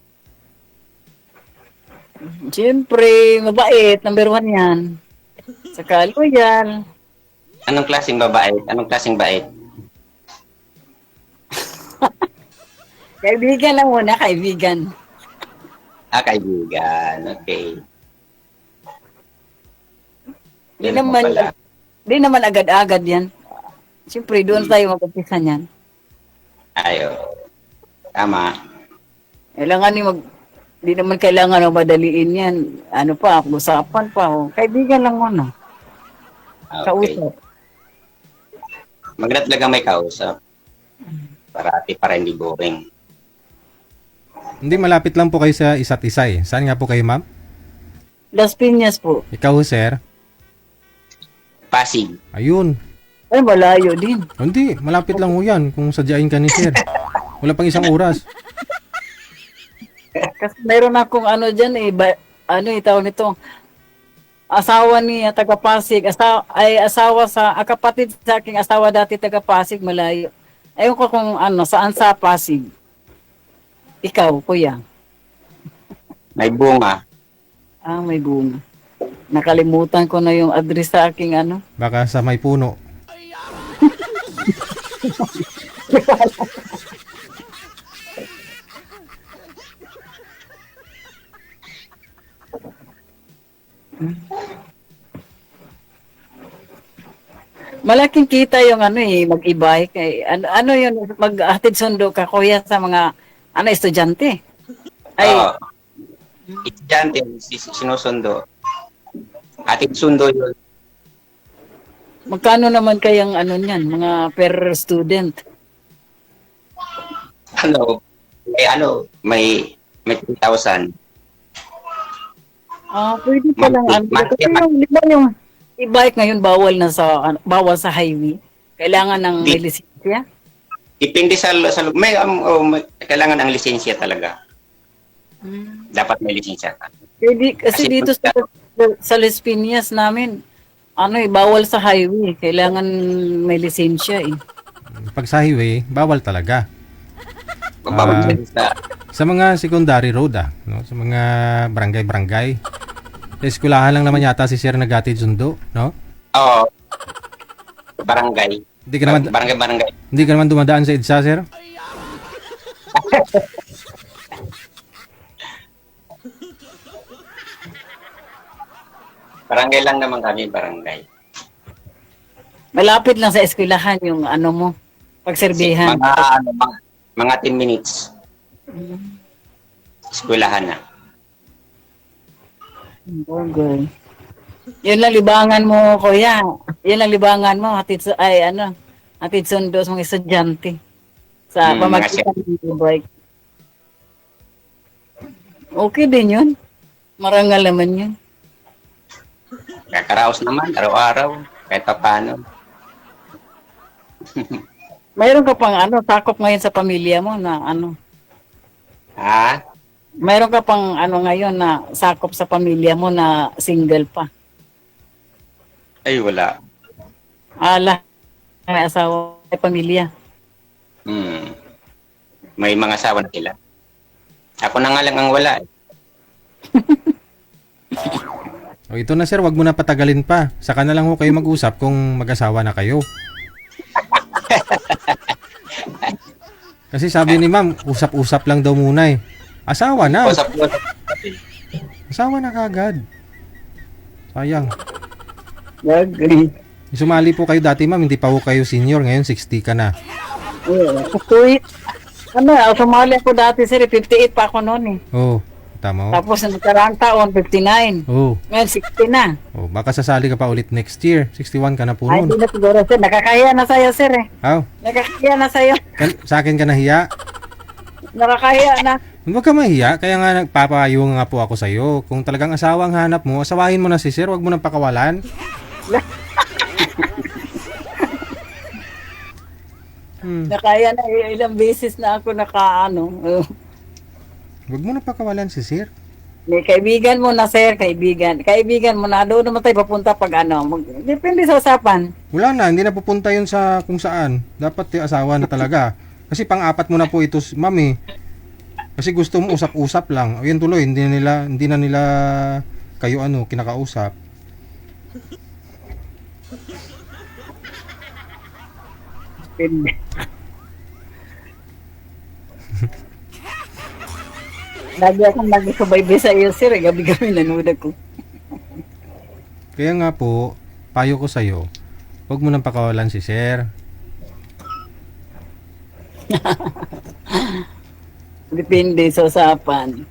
Siyempre, mabait, number 1 yan. Saka loyal. Anong klaseng babae? Anong klaseng bait? Kaibigan lang muna, kaibigan. Kaibigan. Okay. Di naman agad-agad yan. Siyempre, doon tayo mag-umpisa niyan. Ayo. Tama. Di naman kailangan madaliin yan. Usapan pa. Kaibigan lang muna. Okay. Kausap. Maganda talaga may kausap. Parati para hindi boring. Hindi, malapit lang po kayo sa isa't isa eh. Saan nga po kayo, ma'am? Las Piñas po. Ikaw, sir? Pasig. Ayun. Ay, malayo din. Hindi, malapit lang ho yan kung sadyain ka ni sir. Wala pang isang oras. Kasi mayroon akong dyan tawag nito. Asawa ni taga Pasig. Asawa kapatid sa aking asawa dati taga Pasig, malayo. Ayun ko kung saan sa Pasig. Ikaw, kuya. May bunga. May bunga. Nakalimutan ko na yung address sa aking Baka sa may puno. Malaking kita yung mag-e-bike. Yun, maghatid sundo ka kuya sa mga estudyante. Ay, Estudyante, sinusundo. Atid sundo yun. Magkano naman kayang ano niyan, mga per student? May 3,000. Pwede pa lang ano. Kasi yung e-bike ngayon bawal sa highway. Kailangan ng may lisensya. Depende sa may kailangan ng lisensya talaga. Dapat may lisensya ka. Kasi dito sa Las Piñas namin, bawal sa highway. Kailangan may lisensya eh. Pag sa highway, bawal talaga. Bawal Sa mga secondary road no? Sa mga barangay-barangay. Sa eskwelahan lang naman yata si Sir naghatid sundo, no? Oo. Barangay. Hindi ka naman Barangay. Hindi ka naman dumadaan sa EDSA, Sir? Barangay lang naman kami, barangay. Malapit lang sa eskwelahan yung pagserbihan. Mga 10 minutes. Eskwelahan na. Okay. Yun lang libangan mo, kuya. Yun lang libangan mo, hatid sundo sa mga estudyante. Sa pamagitan ng bike. Okay din yun. Marangal naman yun. Kakaraos naman, araw-araw. Kahit pa paano. Mayroon ka pang sakop ngayon sa pamilya mo na Ha? Mayroon ka pang ngayon na sakop sa pamilya mo na single pa. Ay, wala. May asawa, may pamilya. May mga asawa na sila. Ako na nga lang ang wala. O ito na, Sir, wag mo na patagalin pa. Saka na lang ho kayo mag-usap kung mag-asawa na kayo. Kasi sabi ni Ma'am, usap-usap lang daw muna eh. Asawa na. Asawa na kagad. Sayang. Agree. Sumali po kayo dati, Ma'am, hindi pa ho kayo senior. Ngayon 60 ka na. Sumali ako dati, sir, 58 pa ako noon eh. Oo, tama ho. Tapos nakaraang taon, 59. Oo. Ngayon, 60 na. Oh, baka sasali ka pa ulit next year. 61 ka na po Ay, noon. hindi na siguro, sir. Nakakahiya na sa'yo, sir eh. Nakakahiya na sa'yo. Sa akin ka nahiya? Nakakahiya na. Huwag ka mahiya. Kaya nga nagpapayo nga po ako sa'yo. Kung talagang asawa ang hanap mo, asawahin mo na si Sir. Huwag mo nang pakawalan. Nakaya na ilang beses na ako Huwag mo nang pakawalan si Sir. May kaibigan mo na, sir, kaibigan mo na, doon naman tayo papunta pag depende sa usapan. Wala na, hindi na pupunta yun sa kung saan. Dapat yung asawa na talaga. Kasi pang-apat mo na po ito, Mami. Kasi gusto mo usap-usap lang. O yan tuloy, hindi na nila kayo kinakausap. Lagi akong nagsubaybay sa iyo, sir. Gabi-gabi nanood ako. Kaya nga po, payo ko sa'yo, huwag mo nang pakawalan si Sir. Depende sa usapan.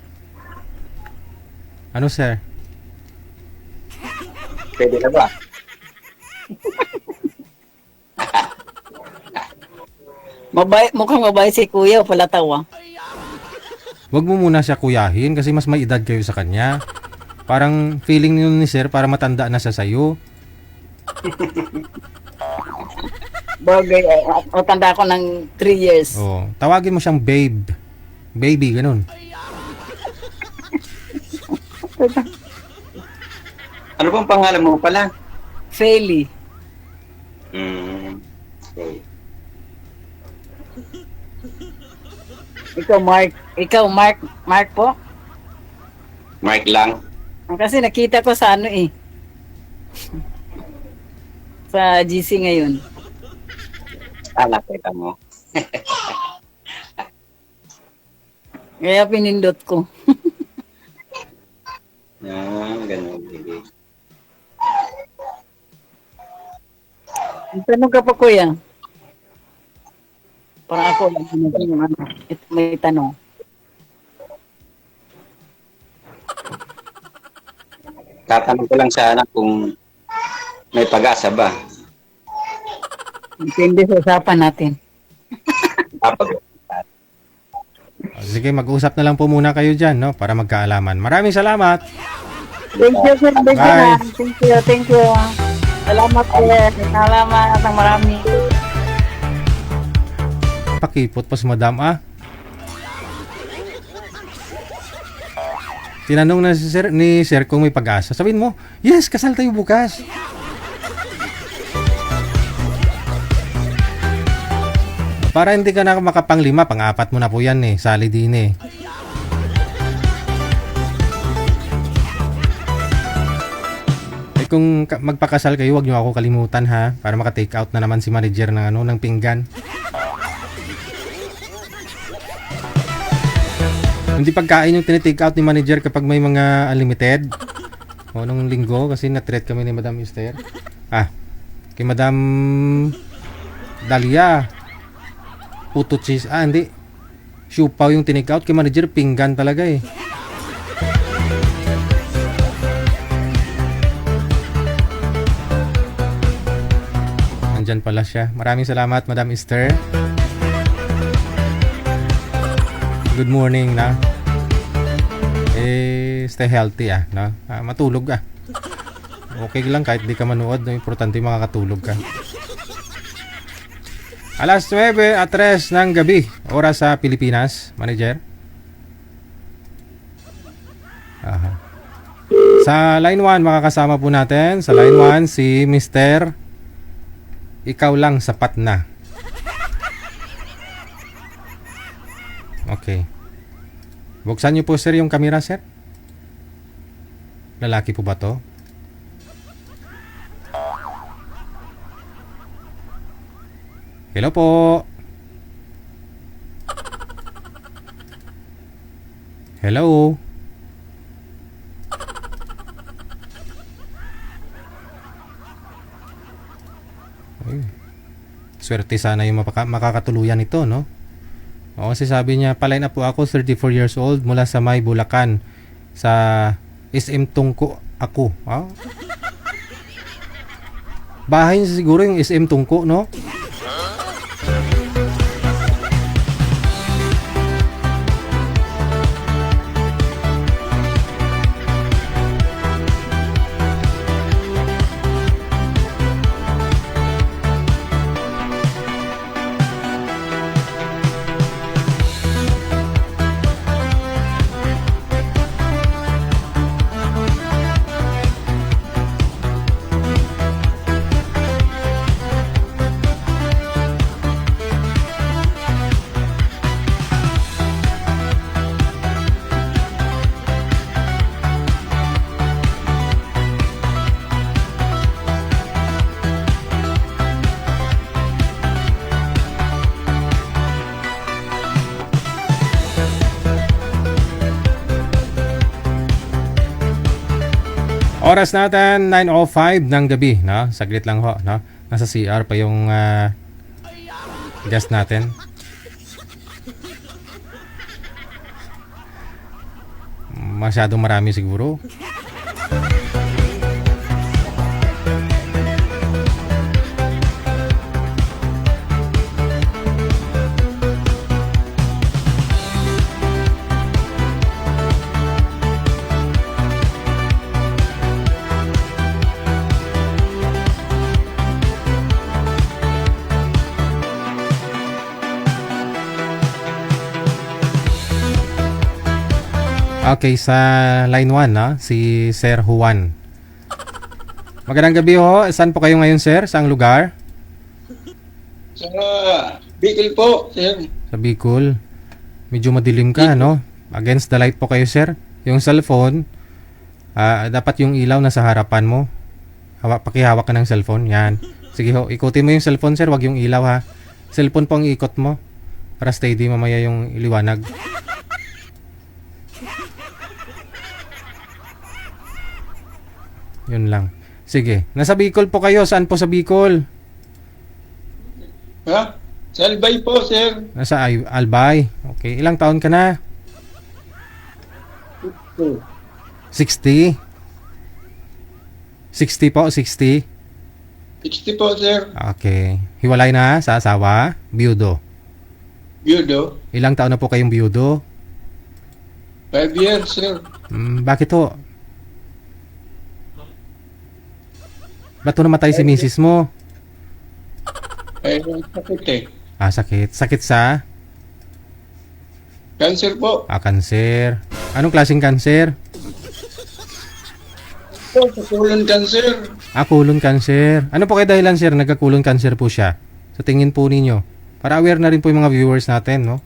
Ano, Sir? Pwede na ba? Mukhang mabait si kuya, pala tawa. Huwag mo muna siya kuyahin kasi mas may edad kayo sa kanya. Parang feeling niyo ni Sir para matanda na siya sa'yo. Bagay, tanda ko ng 3 years. Oh, tawagin mo siyang babe. Baby, ganun. Ano bang pangalan mo pala? Feli. Okay. Ikaw, Mark po? Mark lang. Kasi nakita ko sa sa GC ngayon. Nakita mo. Kaya pinindot ko. Ganun. Tanong ka pa, kuya. Para ako, may tanong. tatanong ko lang sana kung may pag-asa ba. Depende sa usapan natin. Kapag Sige, mag-usap na lang po muna kayo dyan, no? Para magkaalaman. Maraming salamat. Thank you, sir. Bye. Thank you. Salamat, sir. Salamat ng marami. Pakipot pa si madam, Tinanong na ni sir kung may pag-asa. Sabihin mo, yes, kasal tayo bukas. Para hindi ka na makapanglima, pang-apat mo na po yan sali din Kung magpakasal kayo, wag nyo ako kalimutan ha, para maka-take out na naman si manager ng pinggan. Hindi pagkain yung tinitake out ni manager kapag may mga unlimited. Nung linggo, kasi na-treat kami ni Madam Esther. Kay Madam Dalia. Puto cheese. Hindi. Siupaw yung tinake out. Kay manager, pinggan talaga Nandyan pala siya. Maraming salamat, Madam Esther. Good morning na. Stay healthy no? Matulog Okay lang kahit di ka manood, importante makakatulog ka. Alas 9:03 ng gabi, oras sa Pilipinas, manager. Sa line 1 makakasama po natin. Sa line 1 si Mr. Ikaw lang sapat na. Okay. Buksan niyo po sir yung camera, sir. Lalaki po ba to? Hello po. Hello. Swerte sana yung makakatuluyan ito, no? Kasi sabi niya, pa-line up po ako, 34 years old, mula sa May, Bulacan. Sa SM Tungko ako. Bahay niya siguro yung SM Tungko, no? Oras natin 9:05 ng gabi, no? Saglit lang ho, no? Nasa CR pa yung guest natin. Masyadong marami siguro. Okay, sa line 1, no? Si Sir Juan. Magandang gabi ho. Saan po kayo ngayon, sir? Saang lugar? Sa Bicol po, sir. Sa Bicol. Medyo madilim ka, no? Against the light po kayo, sir. Yung cellphone, dapat yung ilaw nasa harapan mo. Pakihawak ka ng cellphone. Yan. Sige ho, ikutin mo yung cellphone, sir. Wag yung ilaw, ha? Cellphone po ang ikot mo. Para steady mamaya yung iliwanag. Yun lang. Sige. Nasa Bicol po kayo. Saan po sa Bicol? Ha? Sa Albay po, sir. Nasa Albay. Okay. Ilang taon ka na? 60. 60 po, 60. 60 po, sir. Okay. Hiwalay na sa asawa? Biyudo. Biyudo. Ilang taon na po kayong biyudo? 5 years, sir. Bakit ho? Ba't ho namatay si misis mo? Sakit eh. Sakit. Sakit sa? Cancer po. Kanser. Anong klaseng kanser? Po, sa colon cancer. Colon cancer. Ano po kaya dahilan, sir? Nagka-colon cancer po siya. Sa tingin po ninyo. Para aware na rin po yung mga viewers natin, no?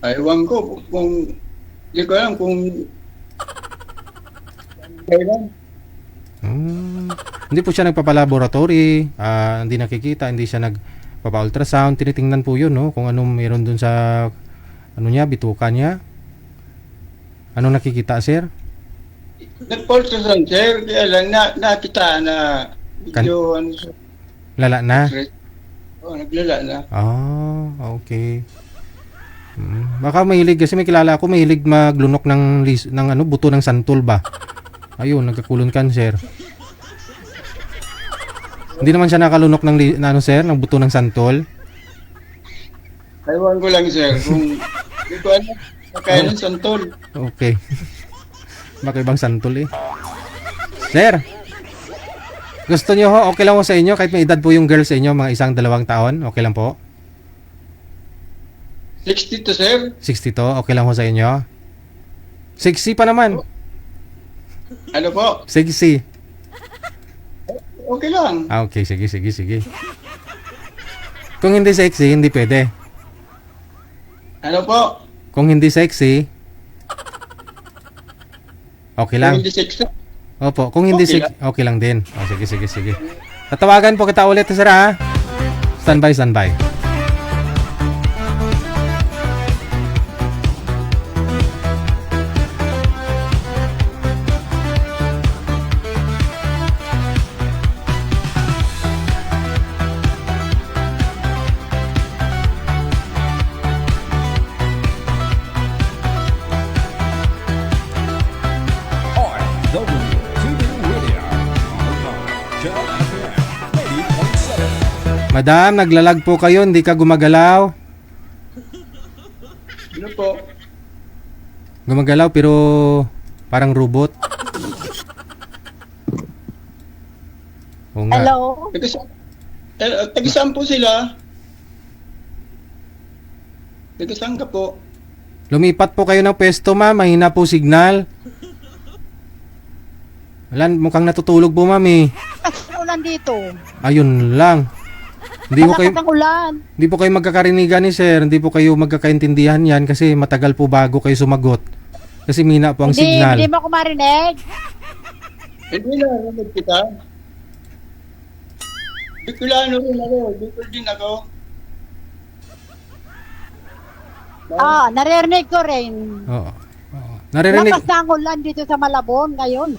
Ewan ko kung... Hindi ko alam kung... Kailan? Hindi po siya nagpapalaboratory. Hindi nakikita. Hindi siya nagpapa-ultrasound. Tinitingnan po yun, no? Kung anong meron dun sa... Ano niya? Bituka niya. Anong nakikita, sir? Nag-ultrasound, sir. Kaya lang nakita na medyo ano siya. Lala na? Naglala na. Okay. Baka mahilig kasi may kilala ako mahilig maglunok ng buto ng santol ba. Ayun, nagka-colon cancer. Hindi naman siya nakalunok ng sir, ng buto ng santol. Ewan ko lang, sir. Kung hindi ko alam, kaya ng santol. Okay. Baka ibang santol eh. Sir, gusto nyo ho, okay lang ho sa inyo kahit may edad po yung girl sa inyo, mga 1-2 taon, okay lang po? 60 to, sir. 60 to, okay lang ho sa inyo? 60 pa naman. Ano po? 60. Okay lang. Okay, sige. Kung hindi sexy, hindi pwede. Ano po? Kung hindi sexy, okay lang. Kung hindi sexy. Opo, kung hindi Okay sexy, okay lang din. Sige. Tatawagan po kita ulit, sir, ha? Standby. Madam, naglalag po kayo, hindi ka gumagalaw. Ano po? Gumagalaw pero parang robot. Oo nga. Hello? Taga-saan po sila? Taga-saan ka po? Lumipat po kayo ng pwesto, ma'am. Mahina po signal. Wala, mukhang natutulog po, ma'am eh. Ulan dito. Ayun lang. Malakas ang ulan. Hindi po kayo magkakarinigan ni sir. Hindi po kayo magkakaintindihan yan kasi matagal po bago kayo sumagot. Kasi mina po ang signal. Hindi mo ako marinig. Hindi na, narinig kita. Bicolano rin ako. Bicol din ako. Naririnig ko rin. Oo. Naririnig, Lakas na ang ulan dito sa Malabon ngayon.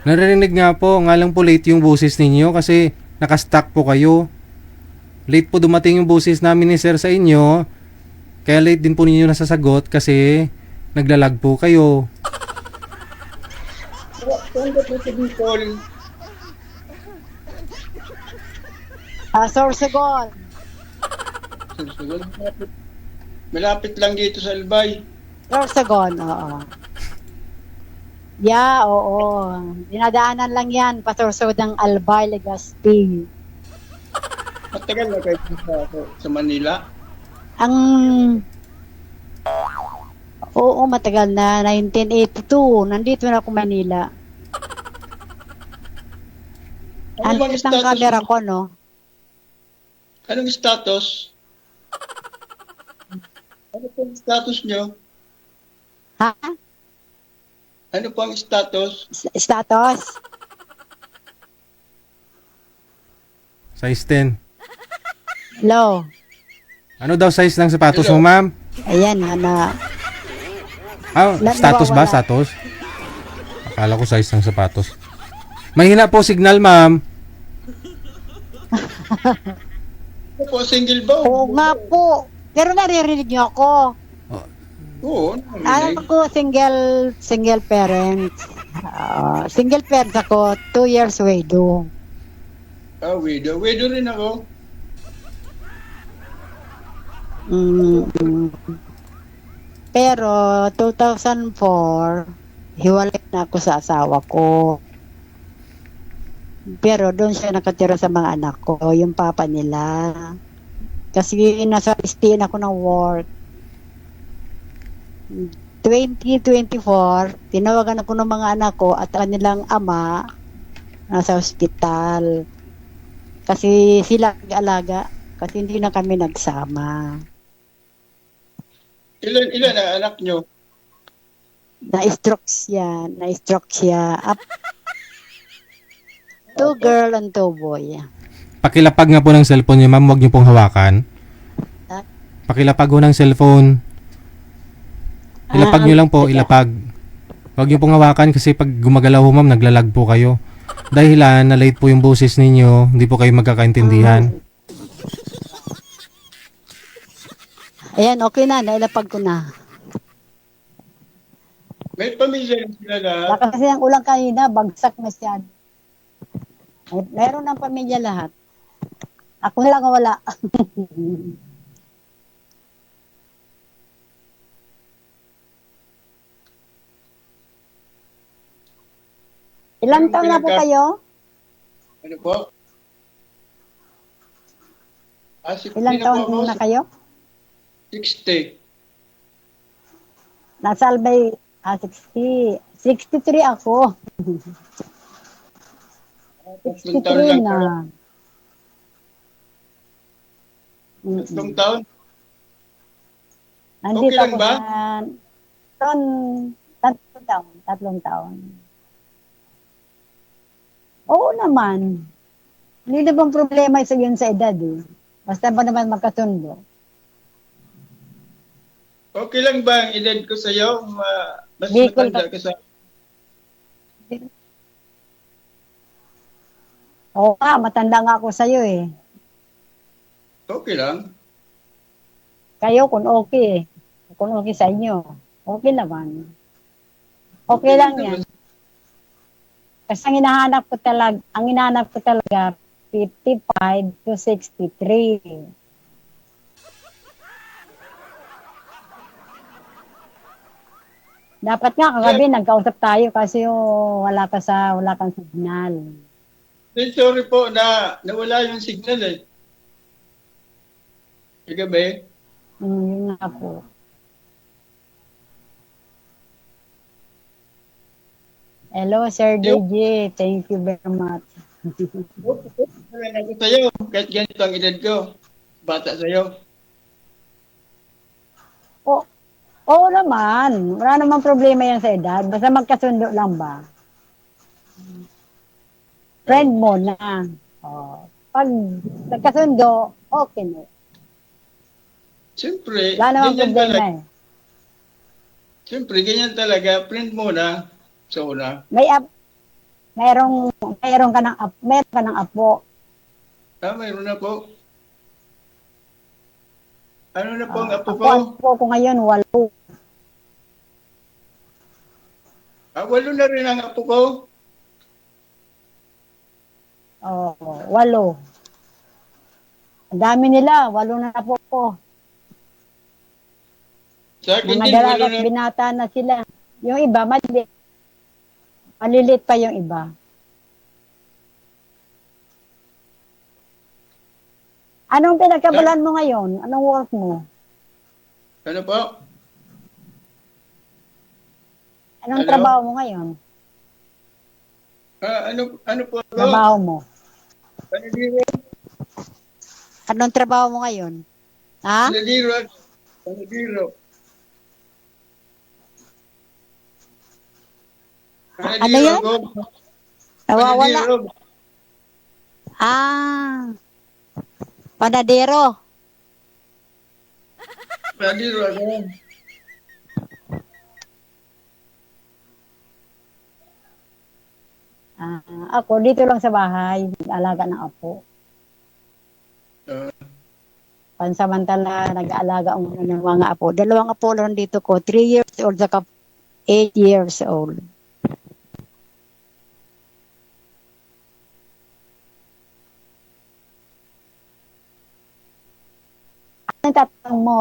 naririnig nga po. Nga lang po late yung boses ninyo kasi nakastuck po kayo. Late po dumating yung boses namin ni sir sa inyo. Kaya late din po ninyo nasasagot kasi naglalag po kayo. Saan ka po sa Bicol? Sorsogon. Malapit lang dito sa Albay. Sorsogon, oo. Yeah, oo. Dinadaanan lang yan, patursod ng Albay, Legazpi. Matagal na kayo sa Manila? Oo, matagal na. 1982. Nandito na ako Manila. Ang bang ng camera ko, no? Anong status? Ano po ang status nyo? Ha? Ano po ang status? Status? Size 10. Low. Ano daw size ng sapatos mo, ma'am? Ayan, na. Status ba? Status? Akala ko size ng sapatos. Mahina po signal, ma'am. Ano po, single ba? Oo nga po. Pero naririnig niyo ako. Oo, Ako, single parent. Single parent ako, 2 years widow. Widow. Widow rin ako. Pero 2004, hiwalay na ako sa asawa ko. Pero doon siya nakatira sa mga anak ko, yung papa nila. Kasi nasa listiin ako ng work. 2024, tinawagan ako ng mga anak ko at kanilang ama nasa ospital. Kasi sila nag-alaga. Kasi hindi na kami nagsama. Ilan ang anak nyo? Na-stroke siya. Two girl and two boy. Pakilapag nga po ng cellphone niyo, ma'am. Huwag niyo pong hawakan. Pakilapag po ng cellphone. Ilapag niyo lang po, ilapag. Huwag niyo pong hawakan kasi pag gumagalaw ho, ma'am, naglalag po kayo. Dahilan na late po yung boses ninyo, hindi po kayo magkakaintindihan. Ayan, okay na. Nailapag ko na. May pamilya sila na. Kasi ang ulang kanina, bagsak masyado. Meron ng pamilya lahat. Ako lang wala. Ilang taon na po kayo? Ano po? Ilang taon na kayo? 60. Nasa Albay, 60. 63 ako. 63 na. Tatlong taon? Nandito Okay lang ako ba? Tatlong taon. Oo naman. Hindi na bang problema sa yun sa edad eh. Basta ba naman magkasundo. Okay lang ba ang edad ko sa'yo? Mas Bicol matanda ka sa... Oo nga, matanda nga ako sa'yo eh. Okay lang. Kayo kung okay. Kung okay sa inyo. Okay naman. Okay lang yan. Kasi ang hinahanap ko talaga 55 to 63. Dapat nga kagabi nagkausap tayo kasi wala kang signal. Sorry po na nawala yung signal eh. Kagabi? Yun nga po. Hello, Sir DJ. Thank you very much. Ako sa'yo, kahit ganito ang edad ko. Bata sa'yo. Oo naman. Wala namang problema yan sa edad. Basta magkasundo lang ba? Friend mo na. Pag nagkasundo, okay na. Siyempre, wala namang ganyan problema talaga. eh. Siyempre, ganyan talaga. Friend mo na sa una. Meron ka ng apo. Mayroon na po. Ano na po ang apo ko? Ang apo ko ngayon, 8. 8 na rin ang apo ko. 8. Ang dami nila, 8 na apo ko. Sa akin Mga din, dalaga 8 na. binata na sila. Yung iba, malilit pa yung iba. Anong pinagkabalan mo ngayon? Anong work mo? Ano po? Anong Hello? trabaho mo ngayon? Ano po ako? Trabaho mo? Panadiro. Anong trabaho mo ngayon? Ha? Panadiro. Panadiro. Ano yan? Nawawala. Panadiro. Panadero. Panadiro ako. Ako, dito lang sa bahay. Alaga ng apo. Pansamantala, nag-aalaga ako ng mga apo. 2 apo lang dito ko, 3 years old saka 8 years old. Ano tatanong mo?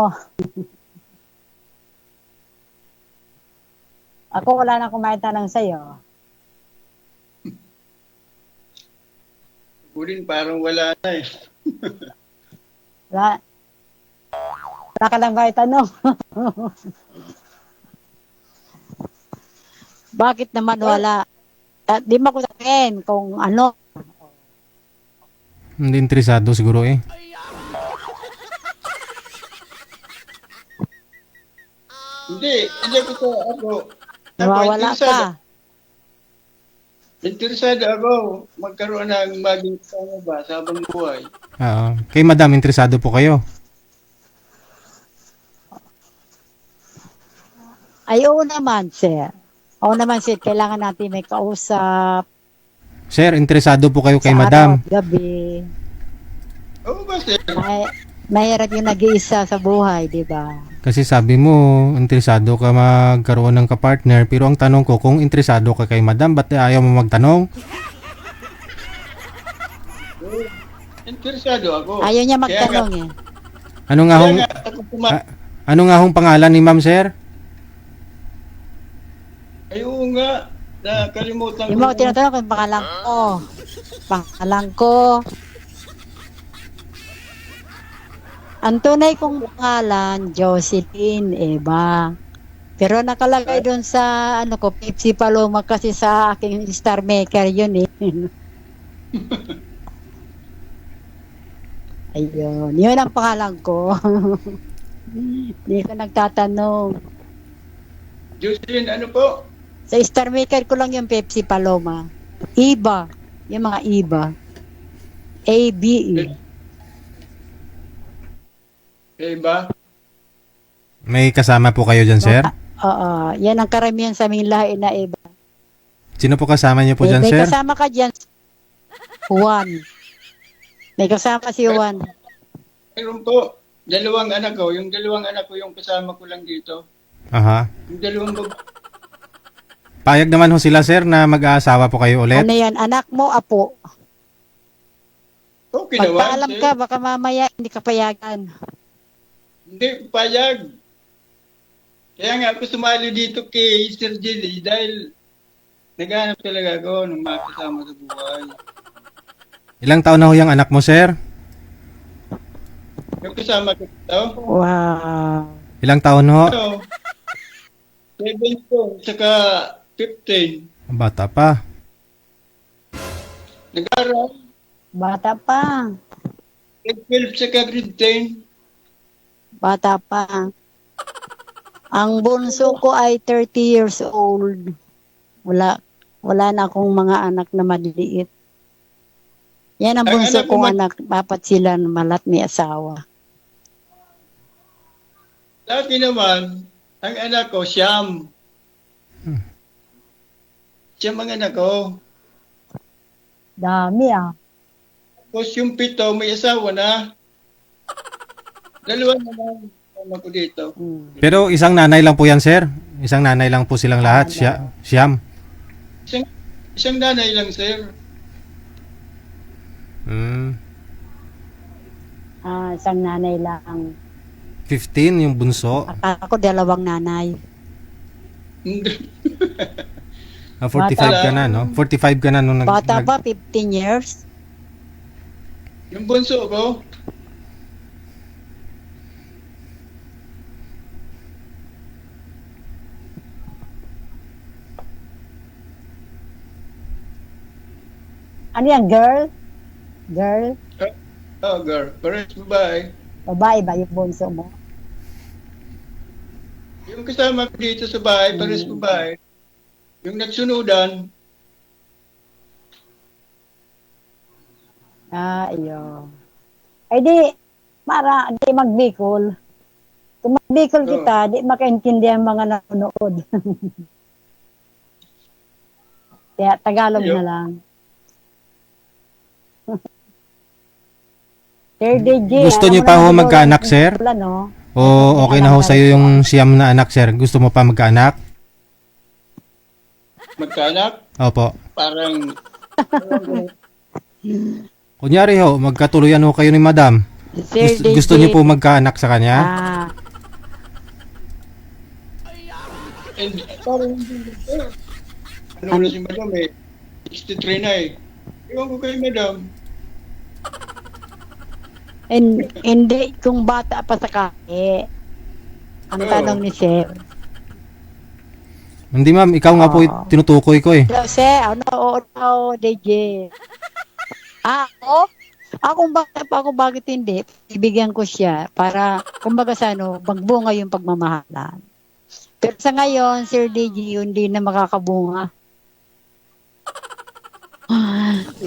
Ako wala na akong maitanong sa'yo. Ako din parang wala na eh. Wala, wala ka lang maitanong. Bakit naman wala? Di mo ko sabihin kung ano. Hindi interesado siguro eh. Hindi ako. Nawawala ka. Interesado ako magkaroon ng maging kasama ba sa habang buhay. Oo. Kay Madam, interesado po kayo? Ay, oo naman, sir. Oo naman, sir. Kailangan natin may kausap. Sir, interesado po kayo kay sa Madam? araw at gabi. Oo ba, sir? Mahirap yung nag-iisa sa buhay, di ba? Kasi sabi mo, interesado ka magkaroon ng kapartner. Pero ang tanong ko, kung interesado ka kay Madam, ba't ayaw mo magtanong? Interesado ako. Ayaw niya magtanong eh. Ano nga hong pangalan ni Ma'am, sir? Ay, oo nga. Nakalimutan ko. Yung mga tinatanong kung pangalan ko. Pangalan ko. Ang tunay kong pangalan, Jocelyn Eva. Pero nakalagay doon sa ano ko, Pepsi Paloma kasi sa aking star maker yun eh. Ayun, yun ang pangalan ko. Hindi ko nagtatanong. Jocelyn, ano po? Sa star maker ko lang yung Pepsi Paloma. Iba, yung mga Iba. A-B-E. Iba? May kasama po kayo dyan, sir? Oo, yan ang karamihan sa aming lahi na Iba. Sino po kasama niyo po dyan, May sir? kasama ka dyan, Juan. May kasama si Juan. Mayroon po. 2 anak ko. Yung 2 anak ko yung kasama ko lang dito. Aha. Yung 2 babae. Payag naman ho sila, sir, na mag-aasawa po kayo ulit? Ano yan, anak mo, apo. Okay naman, Magpaalam sir. ka, baka mamaya hindi ka payagan. Hindi, payag. Kaya nga ako sumali dito kay Sir Jelly dahil naghanap talaga ako ng mga kasama sa buhay. Ilang taon na ho yung anak mo, sir? Yung kasama ko ito, Wow. Ilang taon ho? 7 po, saka 15. Bata pa. Nag-aral, Bata pa. grade 12 saka grade 10. Bata pa. Ang bunso ko ay 30 years old. Wala na akong mga anak na maliliit. Yan ang Ang bunso anak mo kong anak. Dapat sila malat may asawa. Dati naman, ang anak ko, Siyam. Siyam ang anak ko. Dami ah. Tapos yung 7, may asawa na. 2 naman kasama ko dito. Pero isang nanay lang po yan, sir? Isang nanay lang po silang lahat? Siyam? Isang nanay lang, sir. Isang nanay lang. 15 yung bunso? Akala ko 2 nanay. 45 ka na, no? 45 ka na nung Bata pa, 15 years. Yung bunso ko, Ano yan, girl? Girl? oh girl, parehas babae. Babae ba yung bunso mo? Yung kasama ko dito sa bahay, parehas babae. Yung nagsunudan, Iyo. Ay di, di magbikol. Kung magbikol kita, di makaintindihan mga nanonood. Kaya Tagalog na lang. Sir DJ, Gusto alam niyo mo pa naman ho siguro magkaanak, ang sir? plan, no? O okay na ho sa'yo yung siyam na anak, sir? Gusto mo pa magkaanak? Magkaanak, Opo. parang Kunyari ho, magkatuluyan ho kayo ni madam. Sir DJ, Gusto niyo po magkaanak sa kanya? parang ano na si madam eh. 63 na eh. Ewan ko kay madam. hindi, kung bata pa sa kake. Ang Oo. tanong ni Sir. Hindi ma'am, ikaw nga po tinutukoy ko eh. Hello, Sir. Oo, DJ. Ako? Akong bata pa ako, bakit hindi? Ibigyan ko siya para, kumbaga sa magbunga yung pagmamahalan. Pero sa ngayon, Sir DJ, hindi na makakabunga.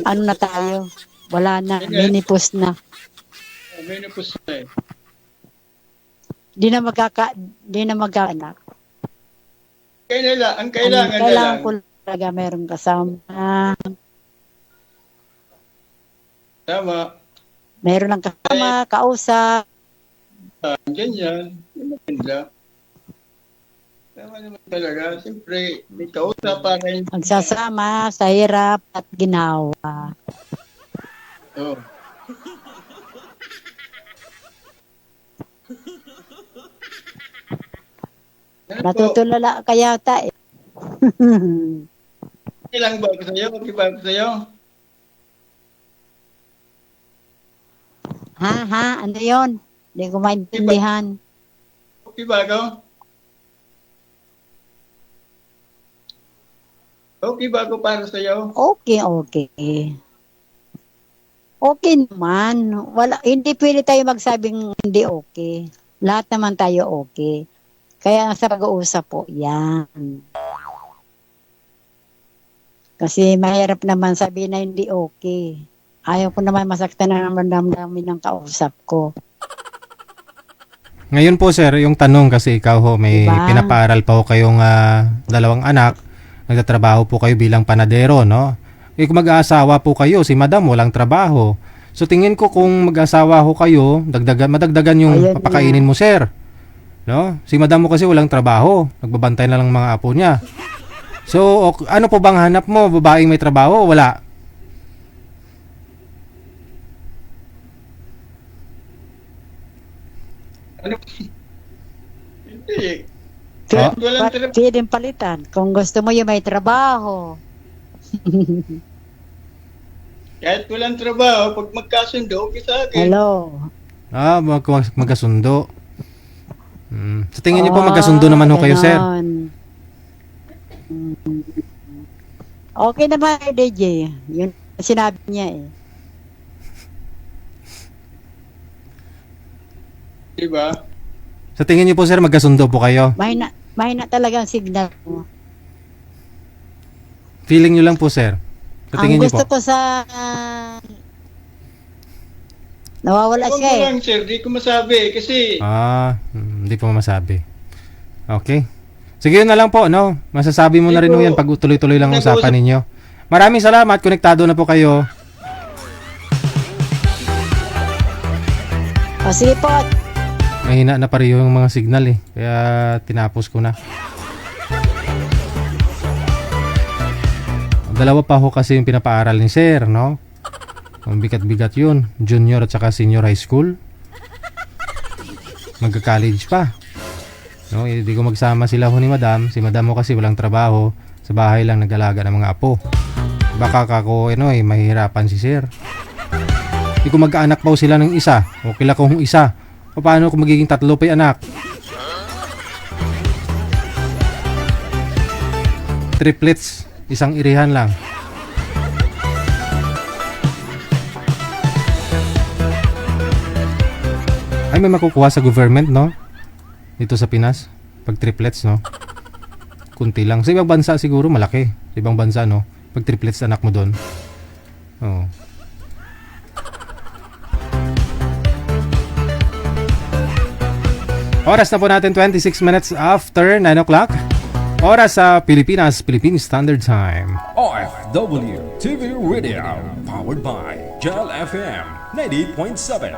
Ano na tayo? Wala na. Minipos na. May napos na eh. Di na magkaanak. Ang kailangan na lang. ko talaga meron kasama. Tama. Meron lang kasama, kausap. Ganyan. Maganda. Tama naman talaga. Siyempre, may kausap para yung... Magsasama sa hirap at ginawa. Oh. Natutulala ka yata eh. Ilang ba ako sa'yo? Okay ba ako sa'yo? Ha? Ano yon? Hindi ko maintindihan. Okay ba ako? Okay ba ako para sa'yo? Okay. Okay naman. Hindi pwede tayo magsabing hindi okay. Lahat naman tayo okay. Kaya sa pag-uusap po, yan. Kasi mahirap naman sabihin na hindi okay. Ayaw ko naman masaktan na naman damdamin ng kausap ko. Ngayon po sir, yung tanong kasi ikaw ho, may Diba? pinapaaral pa ho kayong dalawang anak. Nagtatrabaho po kayo bilang panadero, no? Kung mag-aasawa po kayo, si madam walang trabaho. So tingin ko kung mag-asawa ho kayo, madagdagan yung Ayun papakainin mo sir. No? Si madam mo kasi walang trabaho. Nagbabantay na lang mga apo niya. So, ano po bang hanap mo? Babaeng may trabaho o wala? Ano? Hindi. Oh? Pwede palitan. Kung gusto mo yung may trabaho. Kahit walang trabaho, pag magkasundo, okay sa akin. Hello. Magkasundo. Sa tingin niyo po magkasundo naman ho kayo, sir? Okay naman, DJ. Yun sinabi niya eh. Diba? Sa tingin niyo po, sir, magkasundo po kayo? Mahina talaga ang signal mo. Feeling niyo lang po, sir. Sa Ang tingin niyo gusto po? ko sa... nawawala Huwag siya mo eh. lang, sir. Di ko masabi kasi... Hindi po masabi. Okay. Sige, yun na lang po, no? Masasabi mo na rin mo yan pag tuloy-tuloy lang ang usapan ninyo. Maraming salamat. Konektado na po kayo. O sige po. Mahina na pareho yung mga signal eh. Kaya tinapos ko na. Dalawa pa ho kasi yung pinapaaral ni sir, no? Ang bigat-bigat yun. Junior at saka senior high school. Magka-college pa. No, hindi ko magsama sila ho ni madam. Si madam mo kasi walang trabaho. Sa bahay lang nag-alaga ng mga apo. Baka kako, mahihirapan si sir. Hindi ko mag-anak pa ho sila ng isa. O kila kong isa. O paano kung magiging tatlo pa yung anak? Triplets. Isang irihan lang. Ay, may makukuha sa government, no? Dito sa Pinas. Pag triplets, no? Kunti lang. Sa ibang bansa siguro malaki. Sa ibang bansa, no? Pag triplets anak mo doon. Oo. Oras na po natin 26 minutes after 9 o'clock. Oras sa Pilipinas, Philippine Standard Time. OFW TV Radio, powered by Jal FM 98.7.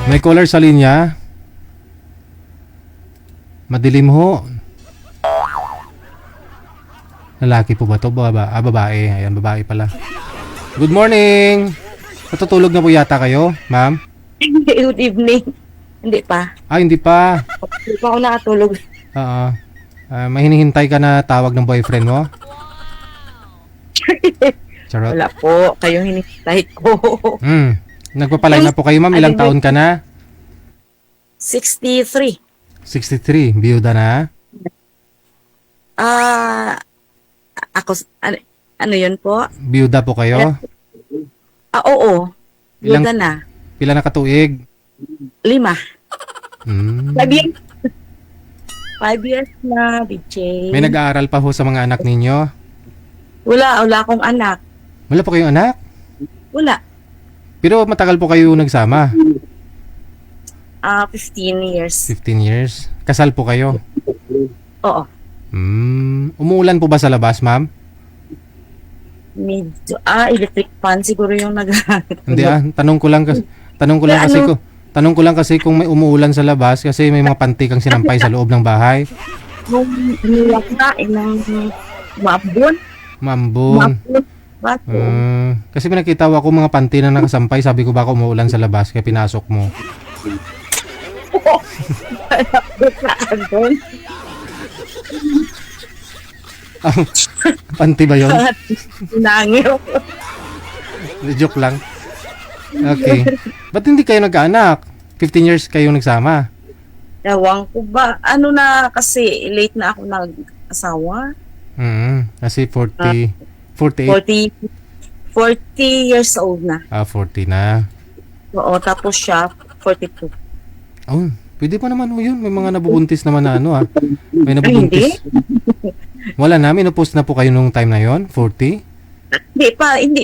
May caller sa linya. Madilim ho. Lalaki po ba to? Babae. Ayan, babae pala. Good morning! Natutulog na po yata kayo, ma'am? Good evening. Hindi pa. Hindi pa. Hindi pa ako nakatulog. Oo. May hinihintay ka na tawag ng boyfriend mo? Charot. Wala po. Kayong hinihintay ko. Nagpapalay na po kayo, ma'am. Ilang taon ka na? 63. 63. Biyuda na? Ako, ano yun po? Biyuda po kayo? Oo. Biyuda na. Pila na katuig? 5. 5 years. 5 years na, DJ. May nag-aaral pa ho sa mga anak ninyo? Wala akong anak. Wala po kayong anak? Wala. Pero matagal po kayo nagsama? 15 years. 15 years? Kasal po kayo? Oo. Umuulan po ba sa labas, ma'am? Medyo, electric fan siguro yung Hindi tanong ko lang kasi kung may umuulan sa labas kasi may mga panty kang sinampay sa loob ng bahay. Nung umiyak na, maambon. Maambon. Kasi pinakita ako mga panty na nakasampay, sabi ko baka umuulan sa labas kaya pinasok mo. Panty ba yun? Nangyo. Joke lang. Okay. Ba't hindi kayo nagkaanak? 15 years kayo nagsama? Ewan ko ba? Ano na kasi late na ako nag-asawa. Kasi 48. 40 years old na. 40 na. Oo, tapos siya 42. Pwede pa naman yun. May mga nabubuntis naman na May nabubuntis. Wala na, minupost na po kayo nung time na yon 40? Hindi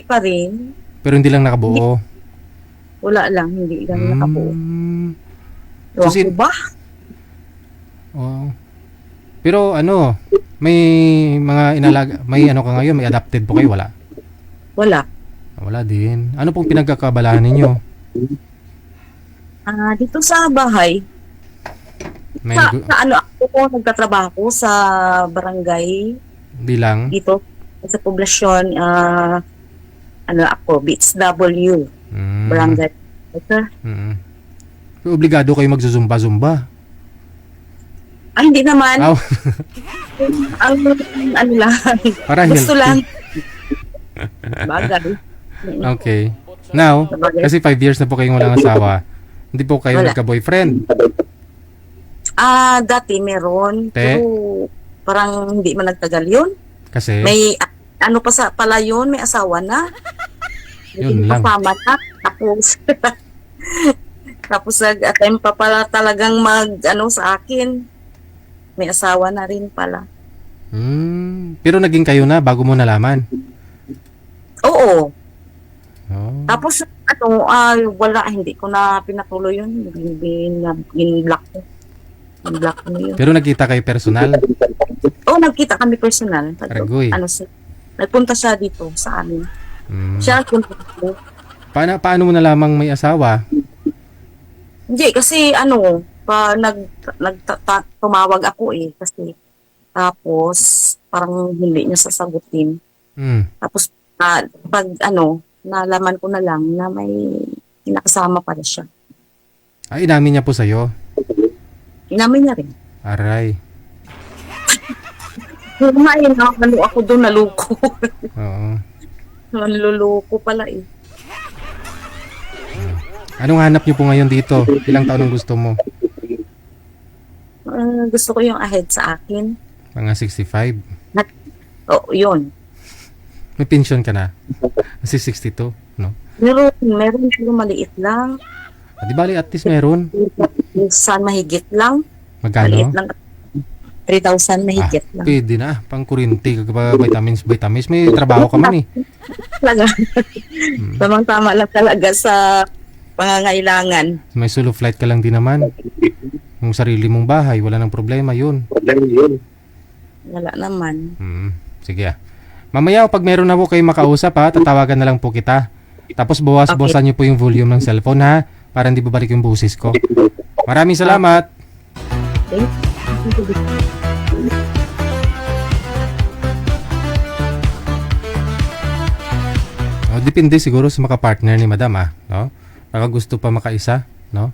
pa rin. Pero hindi lang nakabuo. Wala lang, hindi lang nakabuo. Ewan ko ba? Pero may mga inalaga, may ka ngayon, may adopted po kayo, wala? Wala. Wala din. Ano pong pinagkakabalahan ninyo? Dito sa bahay. Ako nagtatrabaho sa barangay. Bilang? Dito sa poblasyon, Beats W. Barangay. Obligado kayo magzuzumba-zumba? Hindi naman. Lang. Para gusto healthy. lang. Bagay. Okay. Now, kasi 5 years na po kayong walang asawa, hindi po kayo nagka-boyfriend? Dati meron. Pero parang hindi man nagtagal yun. Kasi? May, pala yun, may asawa na. Yun lang. Kapama na. Tapos time pa pala talagang sa akin. May asawa na rin pala. Pero naging kayo na bago mo nalaman? Oo. Tapos wala, hindi ko na pinatuloy yun. Gin-block ko. Gin-block ko yun. Pero nagkita kayo personal? Nagkita kami personal. Aragoy. Nagpunta siya dito sa amin. Siya nagpunta dito. Paano mo nalamang may asawa? Hindi, kasi tumawag ako kasi tapos parang hindi niya sasagutin. Tapos pag nalaman ko na lang na may kinakasama pala siya. Inamin niya po sa'yo? Inamin niya rin. Aray. Ako doon naluko. Oo. Naluluko pala eh. Anong hanap niyo po ngayon dito? Ilang taon ang gusto mo? Gusto ko yung ahead sa akin. Mga 65? Oo, yun. May pension ka na? Kasi 62, no? Meron pero maliit lang. Di bali, at least meron. Minsan mahigit lang. Magkano? Maliit lang. 3,000 mahigit lang. Pwede na. Pang kurinti, vitamins. May trabaho ka man eh. Talaga. Tamang-tama lang talaga sa pangangailangan. May solo flight ka lang din naman. Yung sarili mong bahay, wala nang problema yun. Wala naman. Sige ah. Mamaya pag meron na po kayo makausap ha, tatawagan na lang po kita. Tapos bawas-bawasan niyo po yung volume ng cellphone ha, para hindi babalik yung boses ko. Maraming salamat. Depende siguro sa makapartner ni madam no? Baka gusto pa makaisa, no?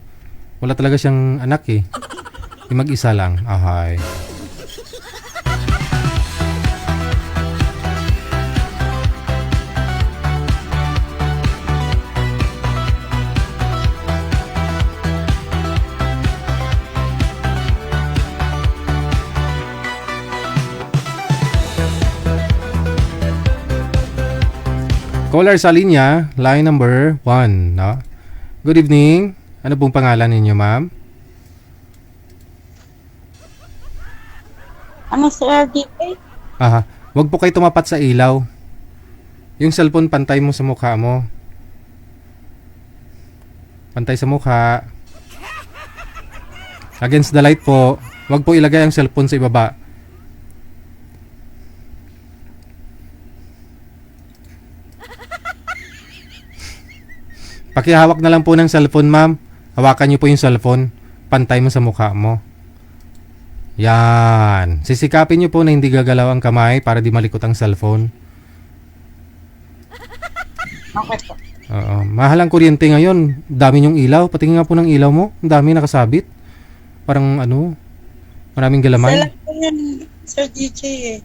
Wala talaga siyang anak eh. Yung mag-isa lang. Ahay. Caller sa linya, line number 1, no? Good evening. Ano pong pangalan ninyo, ma'am? Ano, Sir RDK? Aha. Huwag po kayo tumapat sa ilaw. Yung cellphone, pantay mo sa mukha mo. Pantay sa mukha. Against the light po. Huwag po ilagay ang cellphone sa ibaba. Pakihawak na lang po ng cellphone, ma'am. Hawakan niyo po yung cellphone. Pantay mo sa mukha mo. Yan. Sisikapin niyo po na hindi gagalaw ang kamay para di malikot ang cellphone. Okay po. Oo. Mahal ang kuryente ngayon. Dami yung ilaw. Patingin nga po ng ilaw mo. Ang dami nakasabit. Parang ano, maraming galaman. Sala po yan, Sir DJ eh.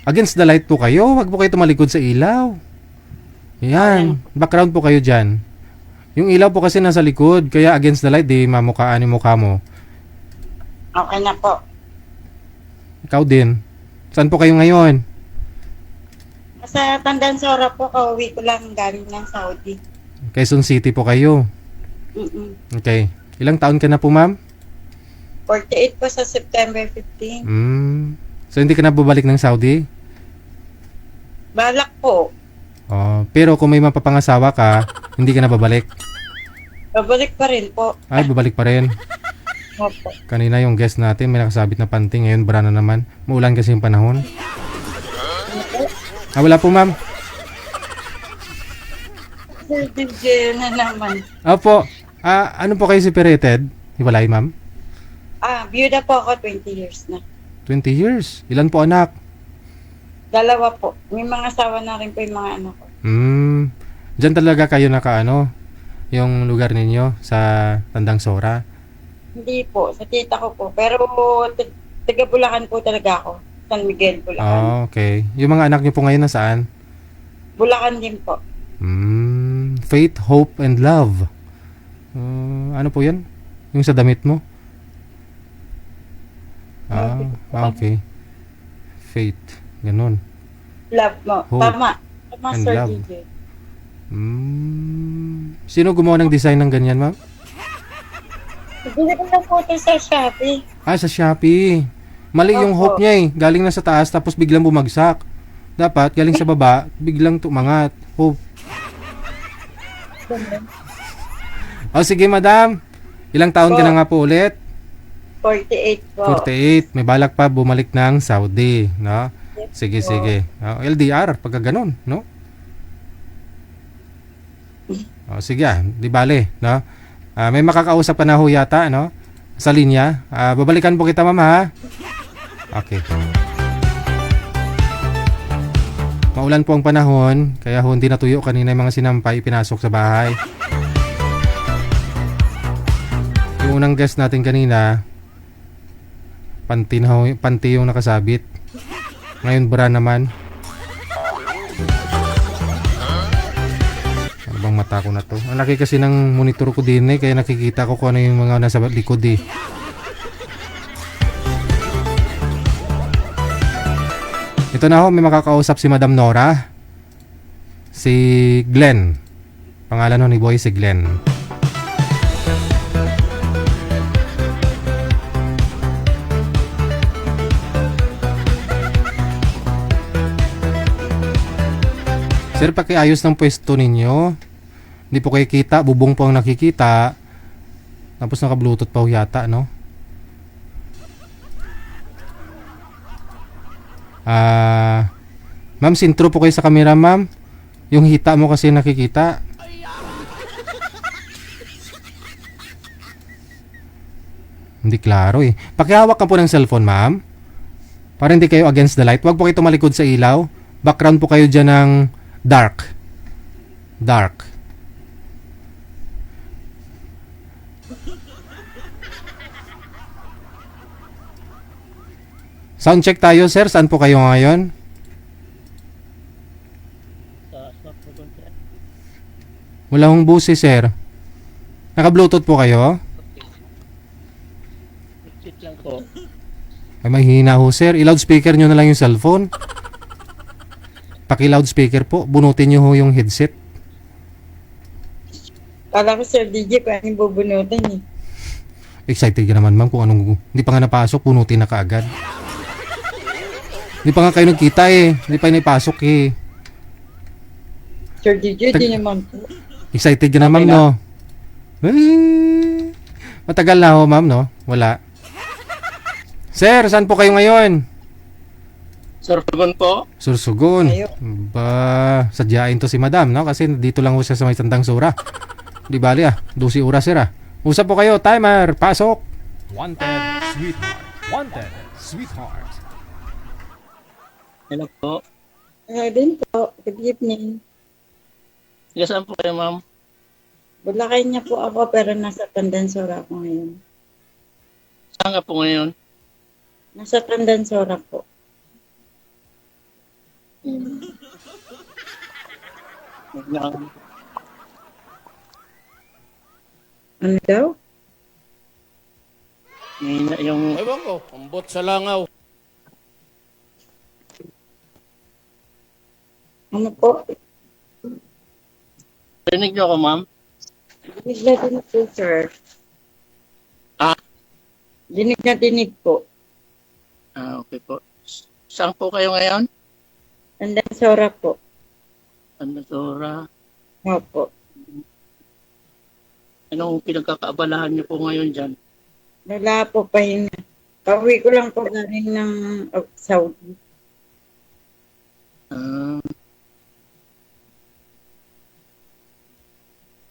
Against the light po kayo. Huwag po kayo tumalikod sa ilaw. Yan. Background po kayo dyan. Yung ilaw po kasi nasa likod. Kaya against the light, di mamukhaan yung mukha mo. Okay na po. Ikaw din. Saan po kayo ngayon? Sa Tandansora po, kauwi ko lang galing ng Saudi. Quezon City po kayo. Okay. Ilang taon ka na po, ma'am? 48 po sa September 15. So hindi ka na babalik ng Saudi? Balak po. Pero kung may mapapangasawa ka, hindi ka na babalik? Babalik pa rin po. Ay, babalik pa rin. Opo. Kanina yung guest natin, may nakasabit na panty. Ngayon, bra na naman. Maulan kasi yung panahon. Wala po, ma'am. Sir DJ na naman. Opo. Ano po kayo separated? Hiwalay, ma'am? Byuda po ako 20 years na. 20 years. Ilan po anak? 2 po. May mga asawa na rin po yung mga anak ko. Diyan talaga kayo yung lugar ninyo sa Tandang Sora? Hindi po. Sa tita ko po. Pero taga Bulacan po talaga ako. San Miguel, Bulacan. Okay. Yung mga anak niyo po ngayon nasaan? Bulacan din po. Faith, hope, and love. Ano po yan? Yung sa damit mo? Okay. Faith. Ganun. Love mo. Hope Tama, and Sir love. DJ. Sino gumawa ng design ng ganyan, ma'am? Bili ko na po ito sa Shopee. Sa Shopee. Mali yung hope niya eh. Galing na sa taas tapos biglang bumagsak. Dapat galing sa baba, biglang tumangat. Hope. Sige, madam. Ilang taon ka na nga po ulit? 48 po. 48. May balak pa bumalik ng Saudi, no? Sige. LDR, pagka ganun, no? Sige di bale, no? May makakausap ka na ho yata, no? Sa linya. Babalikan po kita, ma'am, ha? Okay. Maulan po ang panahon, kaya hindi natuyo kanina yung mga sinampay pinasok sa bahay. Yung unang guest natin kanina, panty yung nakasabit. Ngayon bra naman. Ano bang mata ko na to? Ang laki kasi ng monitor ko din kaya nakikita ko kung ano yung mga nasa likod . Ito na ho, may makakausap si Madam Nora. Si Glenn. Pangalan ho ni Boy si Glenn. Sir, pakiayos ng pwesto ninyo. Hindi po kayo kita, bubong po ang nakikita. Tapos naka-bluetooth pa ho yata, no? Ma'am, sintro po kayo sa camera, ma'am. Yung hita mo kasi nakikita. Hindi klaro eh. Pakihawak ka po ng cellphone, ma'am. Para hindi kayo against the light. Huwag po kayo tumalikod sa ilaw. Background po kayo dyan ng dark. Dark. Sound check tayo, sir. Saan po kayo ngayon? Wala hong busi, sir. Naka-bluetooth po kayo? Ay, mahina ho, sir. I-loudspeaker nyo na lang yung cellphone. Paki-loudspeaker po. Bunutin nyo ho yung headset. Kala ko, Sir DJ, kung anong bubunutin eh. Excited ka naman, ma'am, kung anong... Hindi pa nga napasok, bunutin na kaagad. Hindi pa nga kayo nagkita eh. Hindi pa napasok eh. Sir DJ, di naman po. Excited ka naman, no? Matagal na ho, ma'am, no? Wala. Sir, saan po kayo ngayon? Sursugon po. Sursugon. Ba, sadyain to si madam, no? Kasi dito lang ho siya sa may Tandang Sura. Di bali 12 oras, sir ah. Usap po kayo, timer, pasok. Wanted, sweetheart. Wanted, sweetheart. Hello po. Hello din po. Good evening. Sige, saan po kayo, ma'am? Bulakay niya po ako pero nasa Tandansora ako ngayon. Saan ka po ngayon? Nasa Tandansora po. Ano daw? Yung... Ewan ko, ambot sa langaw. Ano po? Rinig niyo ako, ma'am? Dinig na dinig po, sir. Dinig na dinig po. Okay po. Saan po kayo ngayon? Tandansora po. Tandansora. Opo. Anong pinagkakaabalahan niyo po ngayon dyan? Wala po, pahinga. Pauwi ko lang po galing ng Saudi.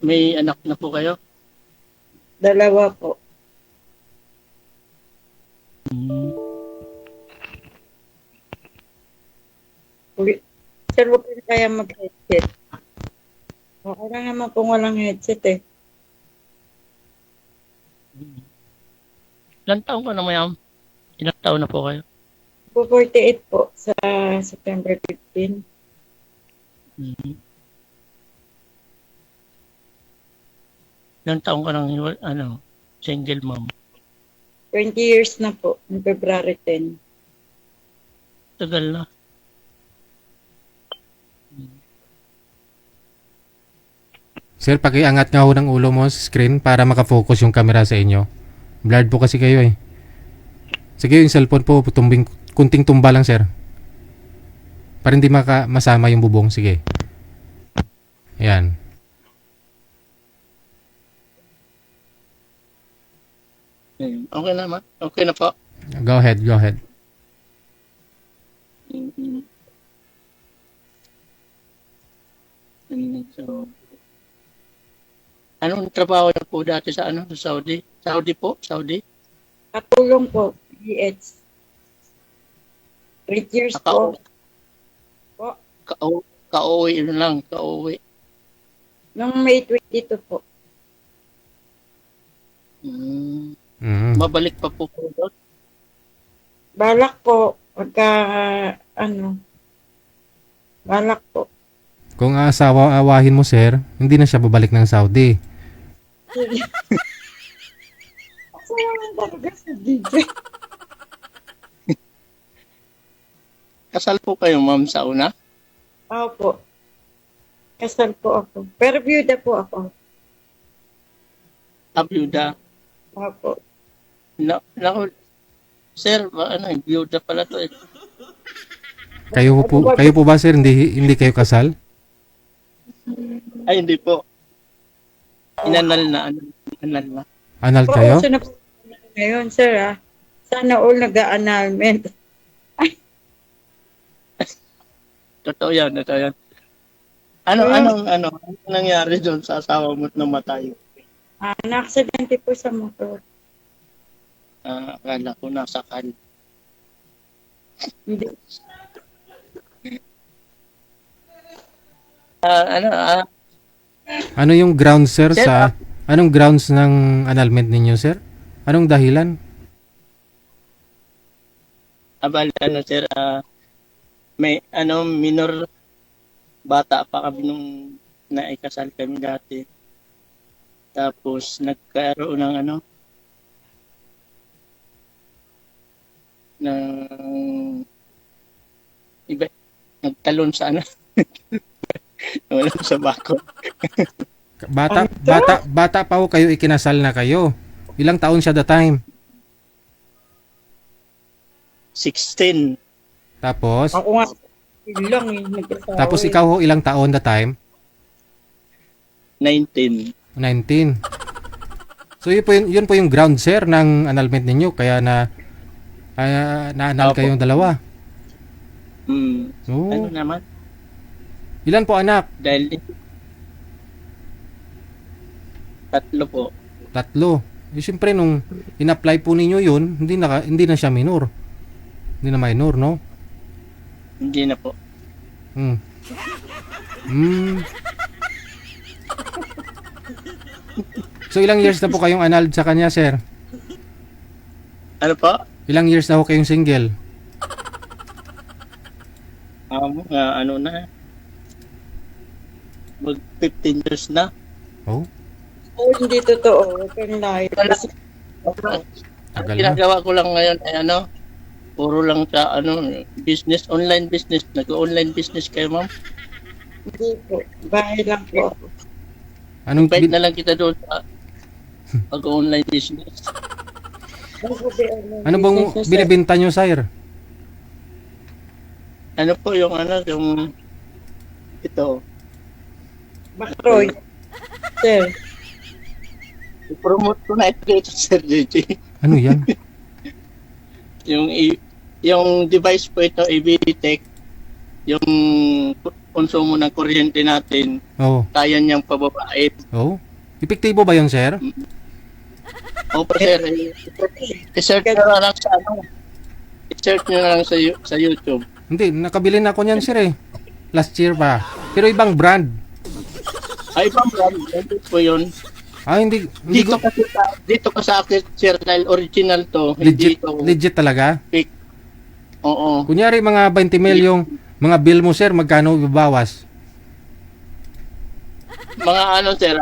May anak na po kayo? 2 po. Sir, huwag ko kaya mag-headset. Okay lang naman kung walang headset eh. Ilan taon ka na, ma'am? Ilang taon na po kayo? Po 48 po sa September 15. Ilang taon ka nang single mom? 20 years na po, in February 10. Tagal na. Sir, pakiangat nga ho ng ulo mo sa screen para makafocus yung camera sa inyo. Blurred po kasi kayo eh. Sige, yung cellphone po, kunting tumba lang, sir. Para hindi masama yung bubong. Sige. Ayan. Okay na, ma? Okay na po? Go ahead, go ahead. So, anong trabaho niyo po dati sa sa Saudi? Saudi po? Saudi? Katulong po, PH. 3 years po. Kauwi lang, kauwi. Noong May 22 po. Mabalik pa po po doon? Balak po, balak po. Kung asawa-awahin mo, sir, hindi na siya babalik ng Saudi. Kasi naman talaga sa DJ. Kasal po kayo, ma'am, sa una? Opo. Kasal po ako. Pero byuda po ako. Byuda. Opo. Naku, sir, byuda pala to eh. Kayo po ba sir, hindi kayo kasal? Ay, hindi po. Inanal na. Anal kayo? Oo, ngayon, sir, sana all nag-annulment. Totoo yan. Anong nangyari doon sa asawa mo na namatay? Na-aksidente po sa motor. Akala ko nasakal. Hindi. Ano yung grounds sir sa anong grounds ng annulment ninyo sir? Anong dahilan? Sir, may minor bata pa kami nung naikasal kami dati. Tapos nagkaroon ng iba, nagtalon sa wala sa bako. Bata pa ho kayo, ikinasal na kayo. Ilang taon siya the time? 16. Tapos? Ako nga, ilang nagkasawa. Tapos ikaw ho, ilang taon the time? 19. So yun po yung ground sir ng annulment ninyo, kaya na-annul kayong dalawa. Oh. Ano naman? Ilan po anak? Dahil 3 po. 3. Siyempre nung in-apply po ninyo yun, hindi na siya minor. Hindi na minor, no? Hindi na po. So ilang years na po kayong annulled sa kanya, sir? Ano po? Ilang years na ho kayong single? Mag 15 years na. Oh? Hindi totoo. Pero lahat. Ginagawa ko lang ngayon ay puro lang sa business, online business. Nag-online business kayo, ma'am? Hindi po. Bahay lang po ako. Invite na lang kita doon sa pag-online business. Ano bang binibenta nyo, sir? Ano po yung ito? Bakroy. Sir. I-promote ko na ito, Sir JJ. Ano yan? yung device po ito, ABTech, yung konsumo ng kuryente natin, kaya niyang pababait. Oh? Epektibo ba yun, sir? Opo, sir. I-search nyo na lang i-search nyo na lang sa YouTube. Hindi, nakabili na ako niyan, sir eh. Last year pa. Pero ibang brand. Ibang brand. Hindi po yun. Hindi dito ka sa akin, sir, dahil original to. Legit talaga? Fake. Oo. Kunyari mga 20 mil yung mga bill mo, sir, magkano ibabawas? Mga sir,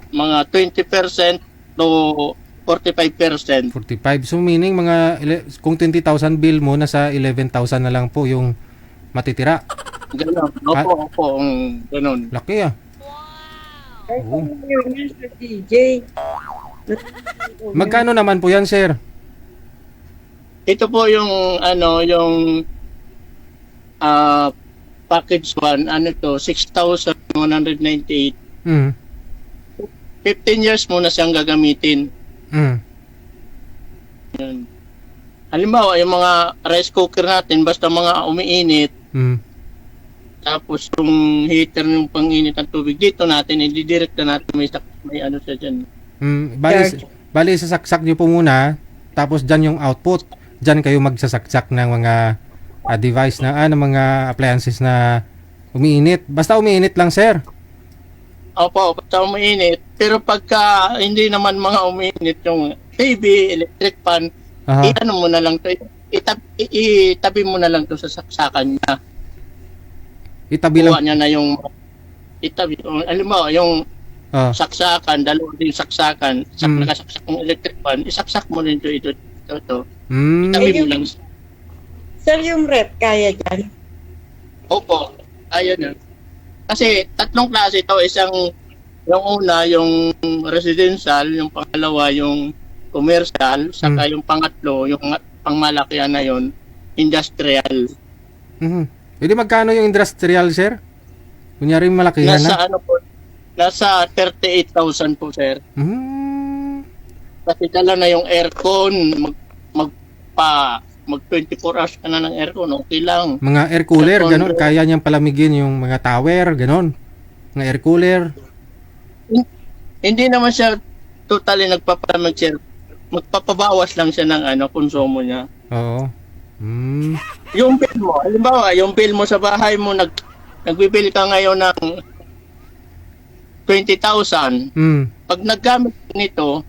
mga 20% to 45%. 45. So meaning kung 20,000 bill mo, nasa 11,000 na lang po yung matitira. Ganun. Opo. Ganun. Laki ah. DJ. Magkano naman po yan, sir? Ito po yung package 1, 6,198. 15 years muna siyang gagamitin. Yun. Halimbawa, yung mga rice cooker natin, basta mga umiinit, tapos yung heater ng pang-init ng tubig, dito natin, i-direct na natin, may siya dyan. Bali, sasaksak nyo po muna, tapos dyan yung output. Dyan kayo magsasaksak ng mga device ng mga appliances na umiinit. Basta umiinit lang, sir. Opo, basta umiinit. Pero pagka hindi naman mga umiinit, yung TV, electric fan, i-ano mo na lang to, itabi mo na lang to sa saksakan niya. Itabi lang? Kuha niya na yung itabi. Alam mo, yung saksakan, dalawa din saksakan, nakasaksak ng electric fan, isaksak mo rin ito. Itabi mo lang. Sir, yung rep, kaya dyan? Opo, ayun yun. Kasi tatlong klase ito, yung una, yung residential, yung pangalawa, yung commercial, saka yung pangatlo, yung pangmalakihan na yun, industrial. Pwede magkano yung industrial, sir? Kunyari malakihan Nasa na? Nasa 38,000 po, sir. Kasi dala na yung aircon, mag 24 hours ka na ng aircon, okay lang. Mga air cooler, Aircon, ganon. Kaya niyang palamigin yung mga tower, ganon. Mga air cooler. Hindi naman siya totally nagpapalamig, sir. Magpapabawas lang siya ng konsumo niya. Oo. Yung bill mo, halimbawa, yung bill mo sa bahay mo, nagbibili ka ngayon ng 20,000. Pag naggamit nito,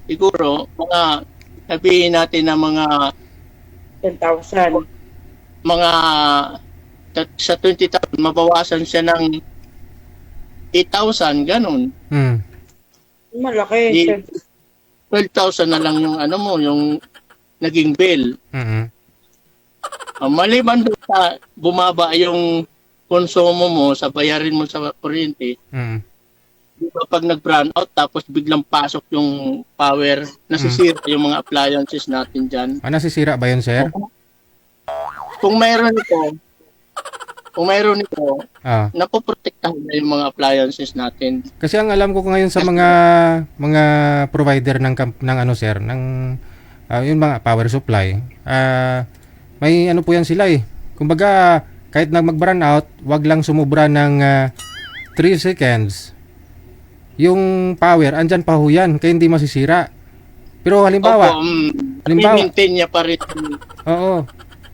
siguro, sabihin natin na mga 10,000. Sa 20,000, mabawasan siya ng 8,000, ganun. Malaki. 12,000 na lang yung yung naging bill. Maliban doon sa bumaba yung konsumo mo sa bayarin mo sa kuryente, diba pag nag-brown out tapos biglang pasok yung power, nasisira yung mga appliances natin dyan. Nasisira ba yun, sir? Kung mayroon ito, napoprotektahan na yung mga appliances natin. Kasi ang alam ko ngayon sa mga provider ng sir, ng yung mga power supply, may po yan sila eh. Kumbaga, kahit mag-brown out, wag lang sumubra ng 3 seconds. Yung power, andyan pa ho yan, kaya hindi masisira. Pero halimbawa, maintain niya pa rin. Oo.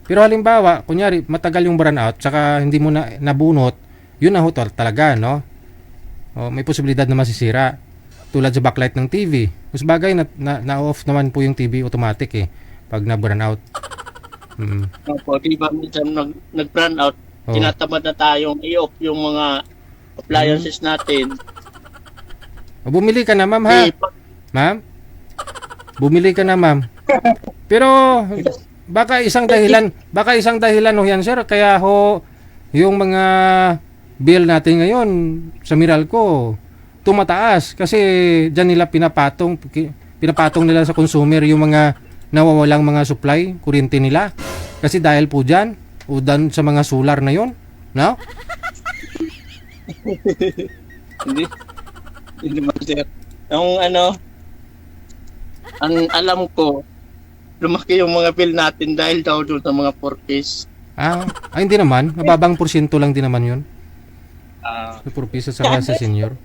Pero halimbawa, kunyari, matagal yung brown out, saka hindi mo na nabunot, yun na ho talaga, no? May posibilidad na masisira. Tulad sa backlight ng TV. Mas bagay, na-off naman po yung TV automatic eh, pag na-brown out. Opo, diba minsan nag-brown out, tinatamad na tayong i-off yung mga appliances natin. Bumili ka na, ma'am, ha? Ma'am? Bumili ka na, ma'am. Pero baka isang dahilan ho yan, sir, kaya ho yung mga bill natin ngayon sa Meralco tumataas kasi diyan nila pinapatong nila sa consumer yung mga nawawalang mga supply, kuryente nila. Kasi dahil po diyan o dan sa mga solar na yon, no? Hindi man, sir. Ang ang alam ko, lumaki yung mga bill natin dahil daw doon sa mga 4Ks. Hindi naman. Mababang porsyento lang din naman yun. 4 pesos sa senior.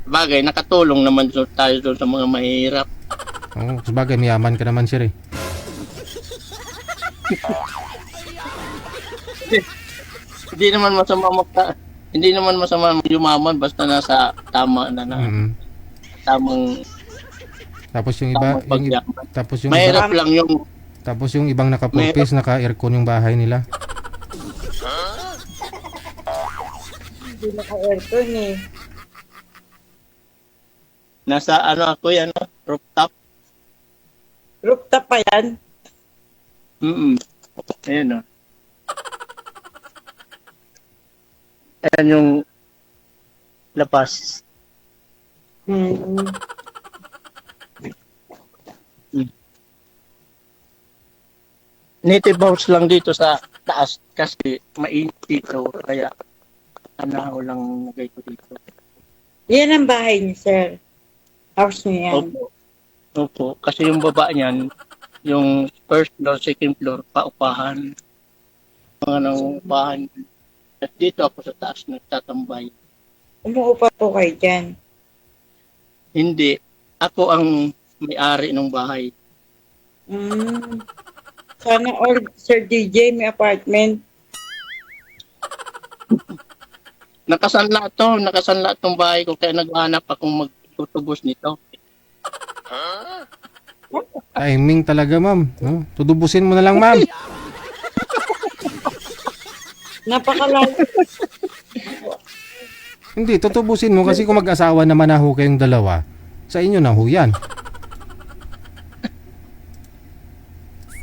Bagay, nakatulong naman tayo doon sa mga mahirap. Sabagay, mayaman ka naman, sir eh. Hindi naman masama yumaman basta nasa tama na tamang. Tapos yung iba, mahirap lang yung. Tapos yung ibang naka-purpose, naka-aircon yung bahay nila. Hindi naka-aircon eh. Nasa ako yan, rooftop. Rooftop pa yan? Ayan o. Ayan yung labas. Native house lang dito sa taas kasi mainit dito kaya anahaw lang nagay ko dito. Yan ang bahay niyo, sir. House niyo yan. Opo. Kasi yung baba niyan, yung first floor, second floor, paupahan. Mga nangupahan. At dito ako sa taas nagtatambay. Umuupa po kayo dyan? Hindi. Ako ang may-ari ng bahay. Sana all, Sir DJ, may apartment. Nakasanla tong bahay ko kaya naghahanap akong magtutubos nito. Timing talaga, ma'am. Tutubusin mo na lang, ma'am. Napakalayo. Hindi, tutubusin mo kasi kung mag-asawa naman na ho kayong dalawa, sa inyo na ho yan.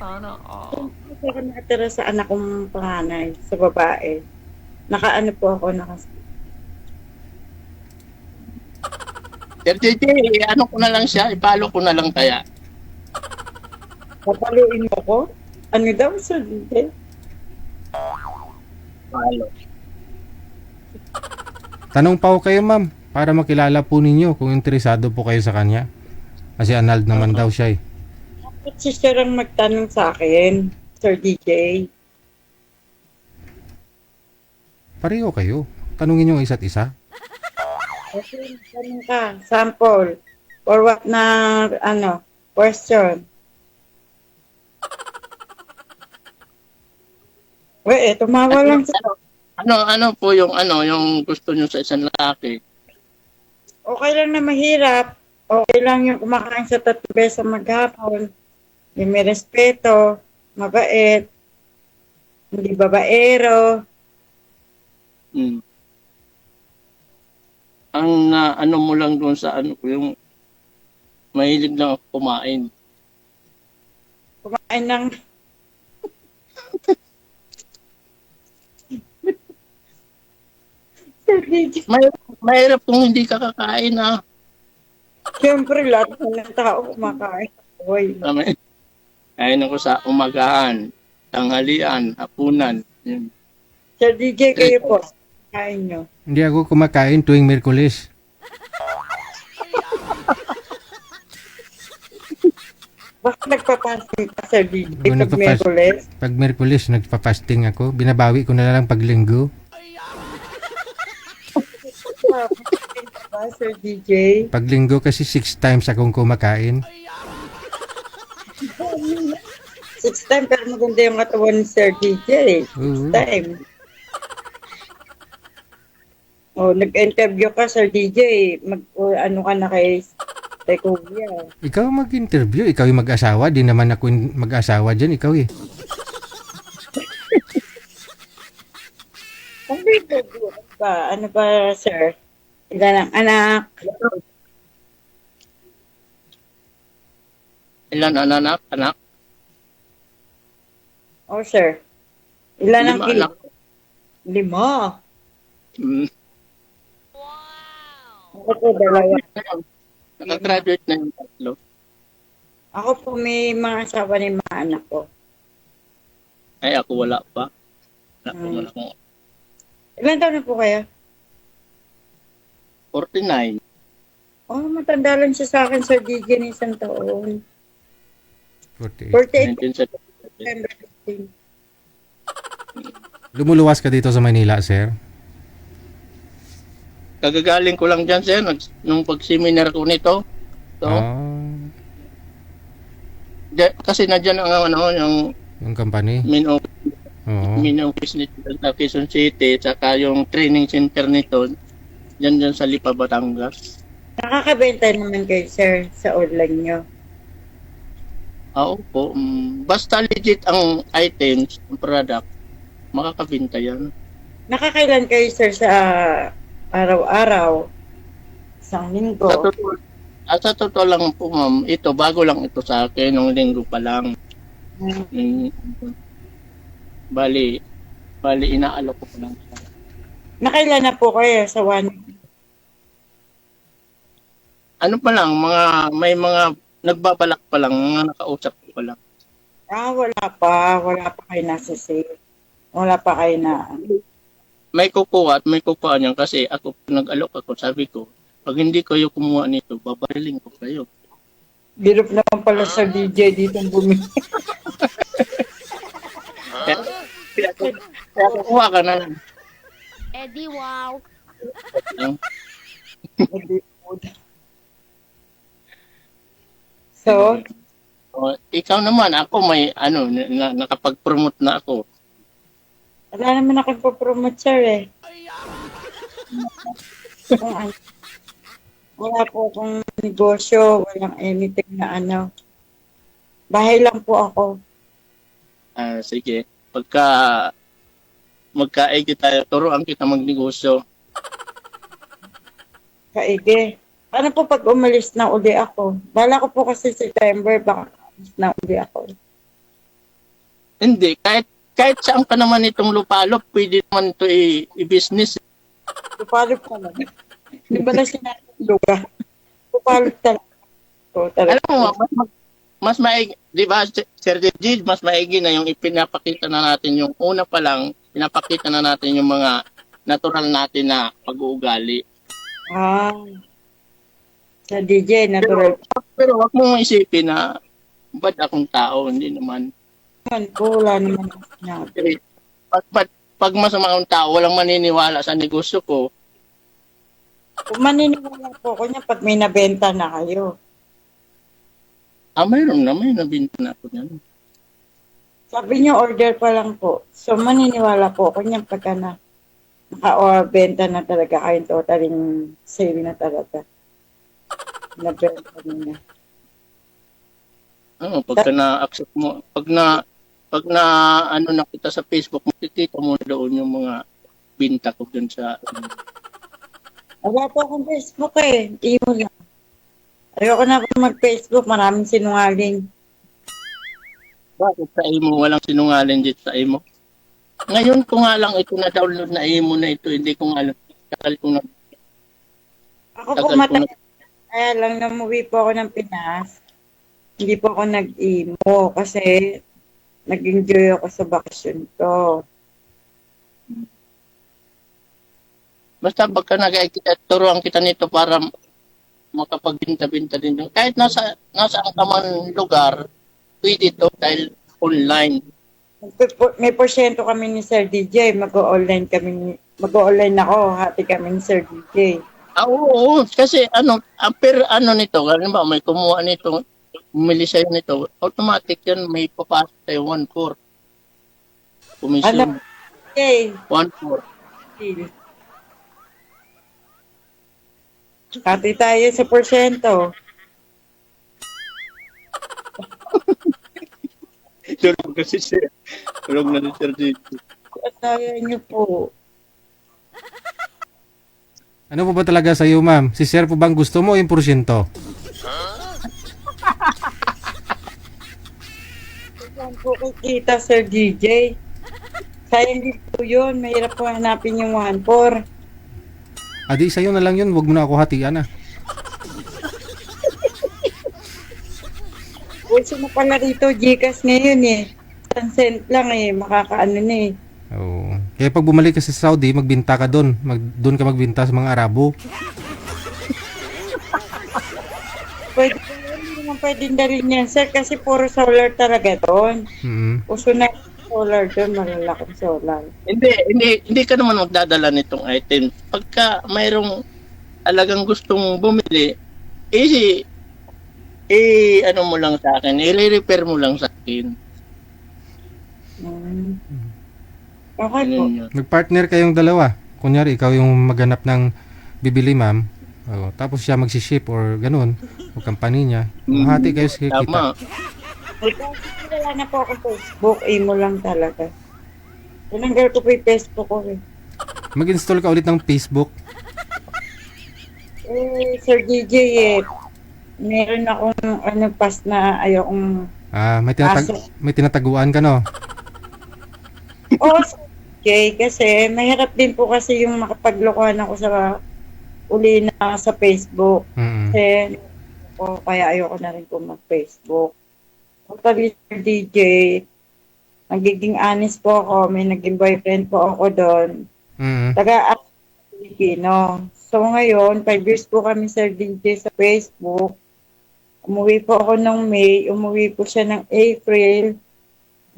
Sana all. Kasi ako nakatira sa anak kong panganay, sa babae. Nakaano po ako, Sir JJ, ano ko na lang siya, ipalo ko na lang kaya. Papaluin mo ko? Ano daw, Sir DJ? Palo. Tanong pa ko kayo, ma'am, para makilala po ninyo kung interesado po kayo sa kanya. Kasi annulled naman daw siya eh. Bakit si Sir ang magtanong sa akin, Sir DJ? Pareho kayo. Tanungin nyo ang isa't isa. Okay, tanong ka, sample. For what na, question? Tumawa lang sa... Ano po yung yung gusto niyo sa isang lalaki? Okay lang na mahirap. Okay lang yung kumakain sa 3 beses maghapon. Yung may respeto, mabait, hindi babaero. Ang ano mo lang doon sa yung mahilig lang ako kumain. Kumain ng... Mahirap kung hindi ka kakain Siyempre, lahat ng tao kumakain. Hoy. Kain ako sa umagahan, tanghalian, hapunan. Yun. Sir DJ, kayo po, kain nyo. Hindi ako kumakain tuwing Miyerkules. Bakit nagpapasting ka, Sir DJ, pag Miyerkules? Pag Miyerkules, nagpa-fasting ako. Binabawi ko na lang pag Linggo. Sir DJ? Pag Linggo kasi 6 times akong kumakain. 6 times, pero maganda yung katawan ni Sir DJ. 6 times. Nag-interview ka, Sir DJ. Ano ka na kay Kuya? Ikaw mag-interview, ikaw yung mag-asawa. Di naman ako mag-asawa dyan, ikaw eh. Ano ba, sir? Ilan ang anak? Ilan ang anak? Oh, sir. Ilan ang anak? 5. Ako po, 2. Nakagraduate na yung 3. Ako po may mga asawa ni mga anak ko. Ay, ako wala pa. Wala akong... Ilan taon na po kayo? 49. Oh, matanda lang siya sa akin, Sir DJ, ng 1 taon. 48. 48. Lumuluwas ka dito sa Manila, sir? Kagagaling ko lang dyan, sir, nung pag-seminar ko nito. So, kasi nadyan ang yung company? Main office nito sa Quezon City, saka yung training center nito, dyan sa Lipa, Batangas. Nakakabenta naman kayo, sir, sa online nyo? Oo. Basta legit ang items, ang product, makakabenta yan. Nakakailan kayo, sir, sa araw-araw? Isang linggo? Sa totoo lang po, ma'am, ito, bago lang ito sa akin, nung linggo pa lang. Bali, inaalok ko pa lang siya. Nakailan na po kayo sa 1? Ano pa lang, may mga nagbabalak pa lang, mga nakausap ko pa lang. Wala pa kayo nasa sale. Wala pa kayo na... May kukuha at may kukuha niyan kasi ako nag-alok ako, sabi ko, pag hindi kayo kumuha nito, babariling ko kayo. Birup naman pala sa DJ dito bumili. Kaya kukuha ka na lang. Eddie, wow. So, ikaw naman, ako may nakapag-promote na ako. Wala naman ako po-promote, sir, eh. Wala po akong negosyo, walang anything na Bahay lang po ako. Sige. Pagka magkaigi tayo, turuan kita magnegosyo. Kaigi. Ano po pag umalis na uli ako? Bala ko po kasi September, baka umalis na uli ako. Hindi, kahit saan ka naman itong lupalop, pwede naman ito i-business. Lupalop ka naman. Di ba na sinabi lugar? Lupalop talaga. Alam mo, mas maigi, di ba, Sir Gigi, mas maigi na yung ipinapakita na natin yung una pa lang, pinapakita na natin yung mga natural natin na pag-uugali. Sa DJ, natural. Pero wag mong isipin na bad akong tao, hindi naman. Wala naman. Pag masama akong tao, walang maniniwala sa negosyo ko. Kung maniniwala po ko niya pag may nabenta na kayo. Mayroon na, may nabinta na ako niyan. Sabi niyo order pa lang po. So maniniwala po ko niya pagka naka-benta na talaga kayo, totaling sale na talaga. Nabenta niya. Pagka na-accept mo, pag na ano nakita sa Facebook, makikita mo doon yung mga binta ko dun sa Wala po akong Facebook eh. Imo lang. Ayoko na po mag-Facebook. Maraming sinungaling. Bakit sa imo? Walang sinungaling dito sa imo. Ngayon ko nga lang ito na-download na imo na ito. Hindi ko nga alam. Tagal ko na. Ako po matagal. Kaya lang namuwi po ako ng Pinas. Hindi po ako nag-imo kasi nag-enjoy ako sa bakasyon ko. Basta pagka turuan kita nito para makapagbinta-binta din. Kahit nasa ang man lugar, pwede ito dahil online. May porsyento kami ni Sir DJ. Mag-online ako. Hati kami ni Sir DJ. Oo. Kasi nito, halimbawa may kumuha nito, bumili sa'yo nito, automatic yan, may papasok sa'yo 1/4. Commission. Okay. 1/4. Hati tayo sa porsyento. Tulog kasi siya. Tulog na ni Sir G. Kaya niyo po. Ano po ba talaga sa iyo, ma'am? Si Sir po bang gusto mo yung porsyento? Saan po kikita, Sir DJ? Sayang din po yun. Mahirap po hanapin yung 1/4. Adi, sa'yo na lang yun. Huwag mo na ako hatian ah. Pulso na pala rito, Gcash ngayon eh. 1 cent lang eh. Makakaano na eh. Oo. Kaya pag bumalik ka sa Saudi, magbinta ka doon. Doon ka magbinta sa mga Arabo. Pwede po yun. Hindi naman pwedeng dalhin yan, sir. Kasi puro solar talaga doon. Uso na solar doon. Malalaking solar. Hindi ka naman magdadala nitong item. Pagka mayroong alagang gustong bumili, ano mo lang sa akin, i-repair mo lang sa akin. Okay po. Mag-partner kayong dalawa. Kunyari, ikaw yung maghanap ng bibili, ma'am. Tapos siya mag-ship or ganun. O company niya. Mahati kayo sa kita. Tama. Wala na po ako Facebook. Imo lang talaga. Tinanggal ko po yung Facebook ko eh. Mag-install ka ulit ng Facebook. Sir DJ meron akong pass na ayokong may tinataguan ka, no? Oo, Jay, kasi mahirap din po kasi yung makapaglokohan ako sa uli na sa Facebook. Kasi kaya ayoko na rin po mag-Facebook. Totally, Sir DJ, nagiging honest po ako. May naging boyfriend po ako doon. Taga-Filipino. So ngayon, 5 years po kami, Sir DJ, sa Facebook. Umuwi po ako ng May, umuwi po siya ng April.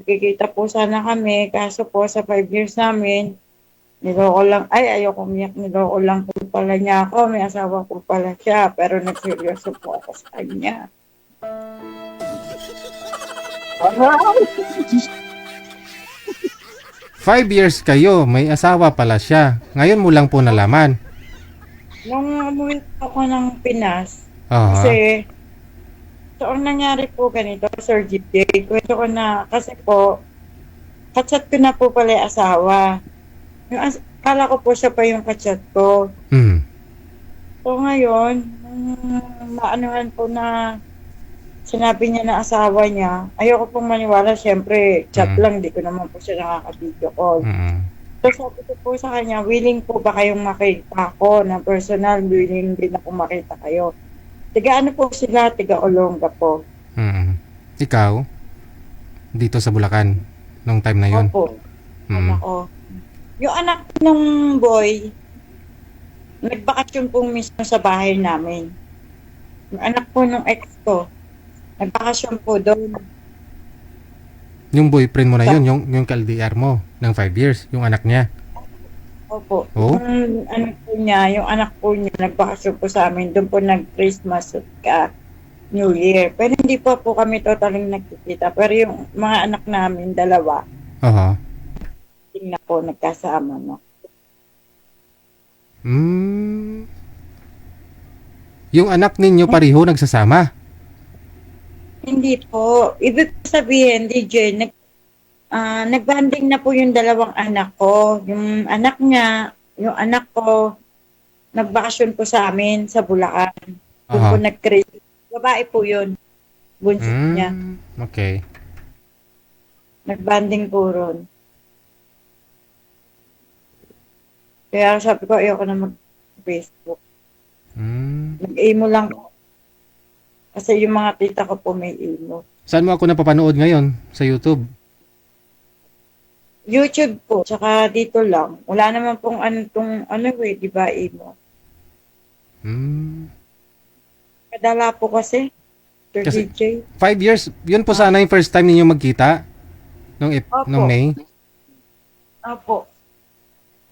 Nakikita po sana kami, kaso po sa 5 years namin, niloko lang, ayoko umiyak, niloko lang po pala niya ako, may asawa po pala siya, pero nagseryoso po ako sa kanya. 5 years kayo, may asawa pala siya. Ngayon mo lang po nalaman. Nung umuwi po ako ng Pinas, kasi so, ang nangyari po ganito, Sir GJ, kwento ko na, kasi po, kachat ko na po pala yung asawa. Kala ko po siya pa yung kachat ko. So ngayon, maanuhan po na sinabi niya na asawa niya, ayoko pong maniwala, syempre, chat lang, di ko naman po siya nakaka-video call. So sabi ko po sa kanya, willing po ba kayong makita ko na personal, willing din ako makita kayo. Tiga ano po sila, tiga Olonga po. Ikaw, dito sa Bulacan, nung time na yun? Opo. Anak ko. Yung anak ng boy, nagbakasyon po mismo sa bahay namin. Yung anak po ng ex ko, nagbakasyon po doon. Yung boyfriend mo na yun, yung ka-LDR mo, ng 5 years, yung anak niya? Opo. Oh? Yung anak po niya, nagbakasyon po sa amin, doon po nag-Christmas at New Year. Pero hindi po kami totaling nagkikita. Pero yung mga anak namin, dalawa, tingnan po, nagkasama na. Yung anak ninyo pareho nagsasama? Hindi po. Ibig sabihin, DJ, nagbanding na po yung dalawang anak ko. Yung anak niya, yung anak ko, nagbakasyon po sa amin sa Bulacan. Doon po nag-create. Babae po yun. Bunsit niya. Okay. Nagbanding po ron. Kaya sabi ko, ayoko na mag-Facebook. Mag-emo lang po. Kasi yung mga tita ko po may emo. Saan mo ako napapanood ngayon? Sa YouTube? YouTube po, tsaka dito lang. Wala naman pong di ba, emo. Kadala po kasi, Kasi DJ. 5 years, yun po sana yung first time ninyo magkita? Nung May? Opo.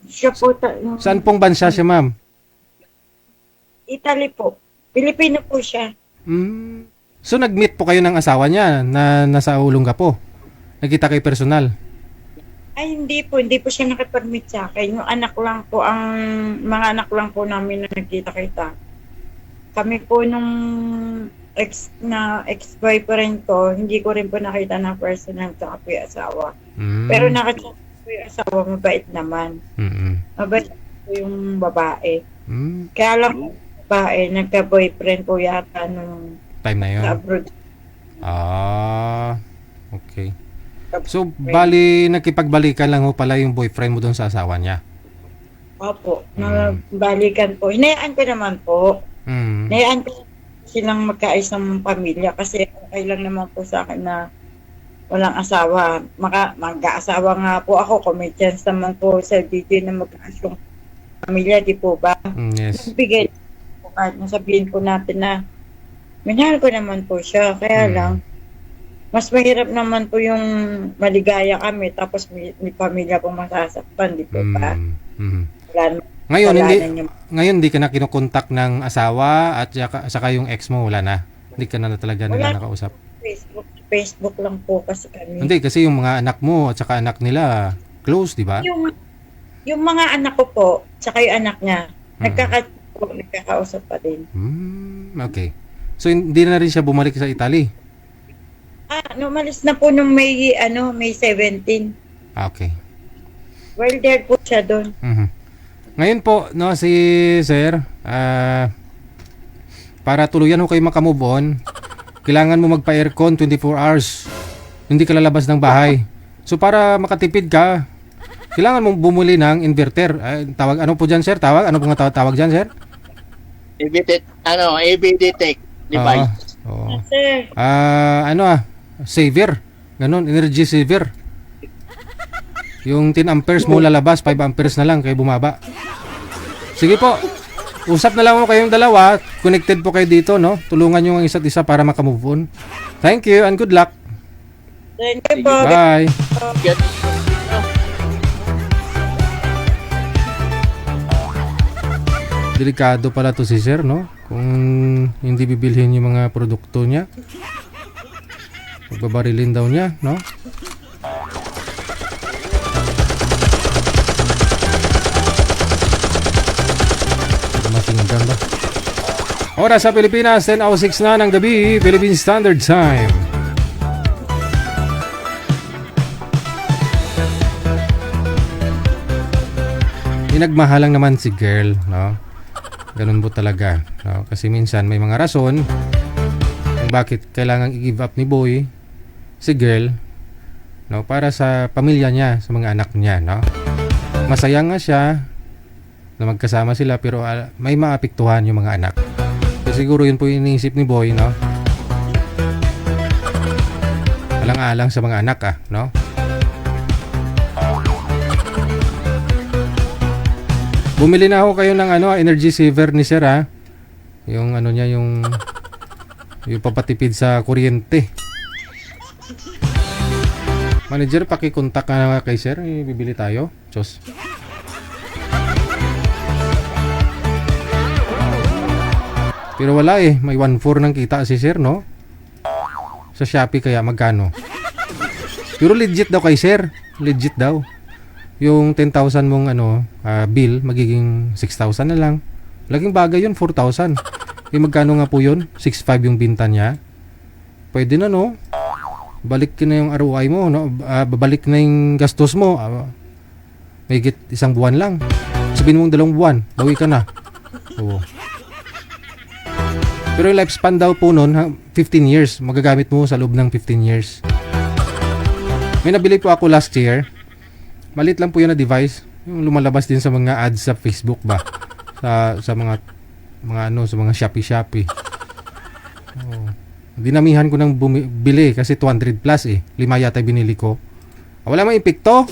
Siya po, Saan pong bansa siya, ma'am? Italy po. Pilipino po siya. So nag-meet po kayo ng asawa niya na nasa Olongapo? Nagkita kayo personal? Ay, hindi po siya nakipag-meet sa akin. Yung mga anak lang po namin na nagkita-kita. Kami po nung ex-boyfriend ko, hindi ko rin po nakita na personal sa po yung asawa. Pero nakita po yung asawa, mabait naman. Mabait po yung babae. Kaya lang babae, nagka-boyfriend po yata nung time na yun? sa abroad. Okay. So, bali, nakipagbalikan lang ho pala yung boyfriend mo doon sa asawa niya? Opo, balikan po. Hinayaan ko naman po. Hinayaan ko silang magkaayos ng pamilya kasi okay lang naman po sa akin na walang asawa. Mag-aasawa nga po ako, kung may chance naman po sa DJ na magkaayos yung pamilya, di po ba? Yes. Bigay po kahit nasabihin po natin na minahal ko naman po siya. Kaya lang, mas mahirap naman po yung maligaya kami tapos may pamilya pong masasaktan, di po ba? Ngayon hindi ka na kinukontak ng asawa at saka yung ex mo, wala na? Hindi ka na talaga nila nakausap? Facebook lang po kasi kami. Hindi, kasi yung mga anak mo at saka anak nila, close, di ba? Yung mga anak ko po, saka yung anak niya, nagkakausap pa din. Okay. So hindi na rin siya bumalik sa Italy? Umalis na po nung May 17. Okay. Well, there po siya doon. Ngayon po, no, si Sir, para tuluyan ho kayo makamove on, kailangan mo magpa-aircon 24 hours. Hindi ka lalabas ng bahay. So para makatipid ka, kailangan mong bumuli ng inverter. Ano po dyan, Sir? Ano pong tawag dyan, Sir? ABD Tech device. Sir. Saver. Ganon, energy saver. Yung 10 amperes mo lalabas, 5 amperes na lang kayo bumaba. Sige po. Usap na lang mo kayong dalawa. Connected po kayo dito, no? Tulungan nyo ang isa't isa para makamove on. Thank you and good luck. Thank you po. Bye. Delikado pala to si Sir, no? Kung hindi bibilhin yung mga produkto niya. Pagbabarilin daw niya, no? Masinggan ba? Oras sa Pilipinas, 10:06 na ng gabi, Philippine Standard Time. Inagmahalang naman si girl, no? Ganun po talaga, no? Kasi minsan may mga rason kung bakit kailangan i-give up ni boy si girl, no, para sa pamilya niya, sa mga anak niya, no. Masaya nga siya na magkasama sila, pero may maapektuhan yung mga anak. So, siguro yun po yung iniisip ni boy, no. Alang-alang sa mga anak, no. Bumili na ako kayo ng energy saver ni sir, yung niya, yung papatipid sa kuryente. Manager, pakikontak na kay sir, bibili tayo. Chos. Pero wala may 1.4 ng kita si sir, no? Sa Shopee kaya magkano? Pero legit daw kay sir. Legit daw. Yung 10,000 mong bill, magiging 6,000 na lang. Laging bagay yun, 4,000. Magkano nga po yun? 6,500 yung binta niya. Pwede na, no? Balik na yung ROI mo, no? Babalik na yung gastos mo. May higit 1 buwan lang. Sabihin mong 2 buwan, bawi ka na. Oo. Pero yung lifespan daw po nun, 15 years. Magagamit mo sa loob ng 15 years. May nabili po ako last year. Malit lang po yun na device. Yung lumalabas din sa mga ads sa Facebook ba? Sa mga sa mga Shopee. Oh. Dinamihan ko ng bili kasi 200 plus 5 yata binili ko. Wala mang epekto.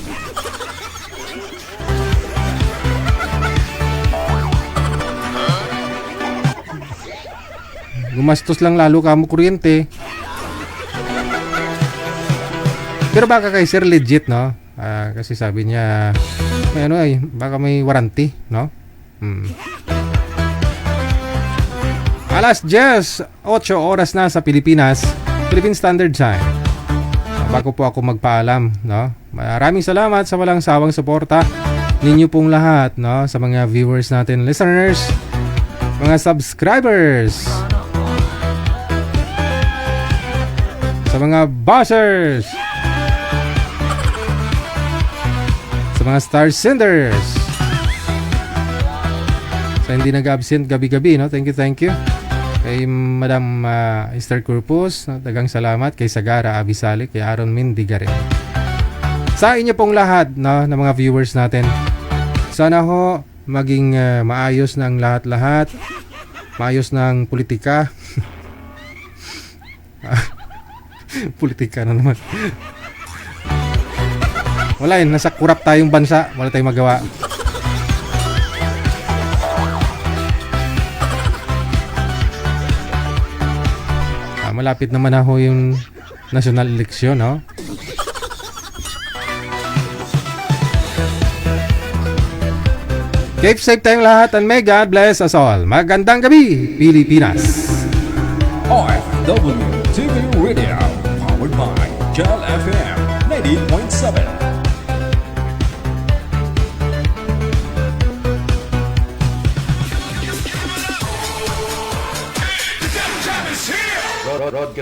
Gumastos lang lalo ka mo kuryente. Pero baka kay sir legit, no? Kasi sabi niya may baka may warranty, no? Alas 10, 8 oras na sa Pilipinas, Philippine Standard Time. Bago po ako magpaalam, no? Maraming salamat sa walang sawang suporta ninyo pong lahat, no? Sa mga viewers natin, listeners, mga subscribers, sa mga bashers, sa mga star senders, sa hindi nag-absent gabi-gabi, no? Thank you. Kay Madam Esther Corpus, no? Dagang salamat. Kay Sagara Abisali, kay Aaron Mindigarin. Sa inyo pong lahat, no, ng mga viewers natin, sana ho maging maayos ng lahat-lahat. Maayos ng politika. Politika na naman. Wala nasa kurap tayong bansa. Wala tayong magawa. Malapit naman ako yung national election, no? Keep safe tayong lahat and may God bless us all. Magandang gabi, Pilipinas. OFW TV Radio, powered by Gel FM 90.7. Broadcast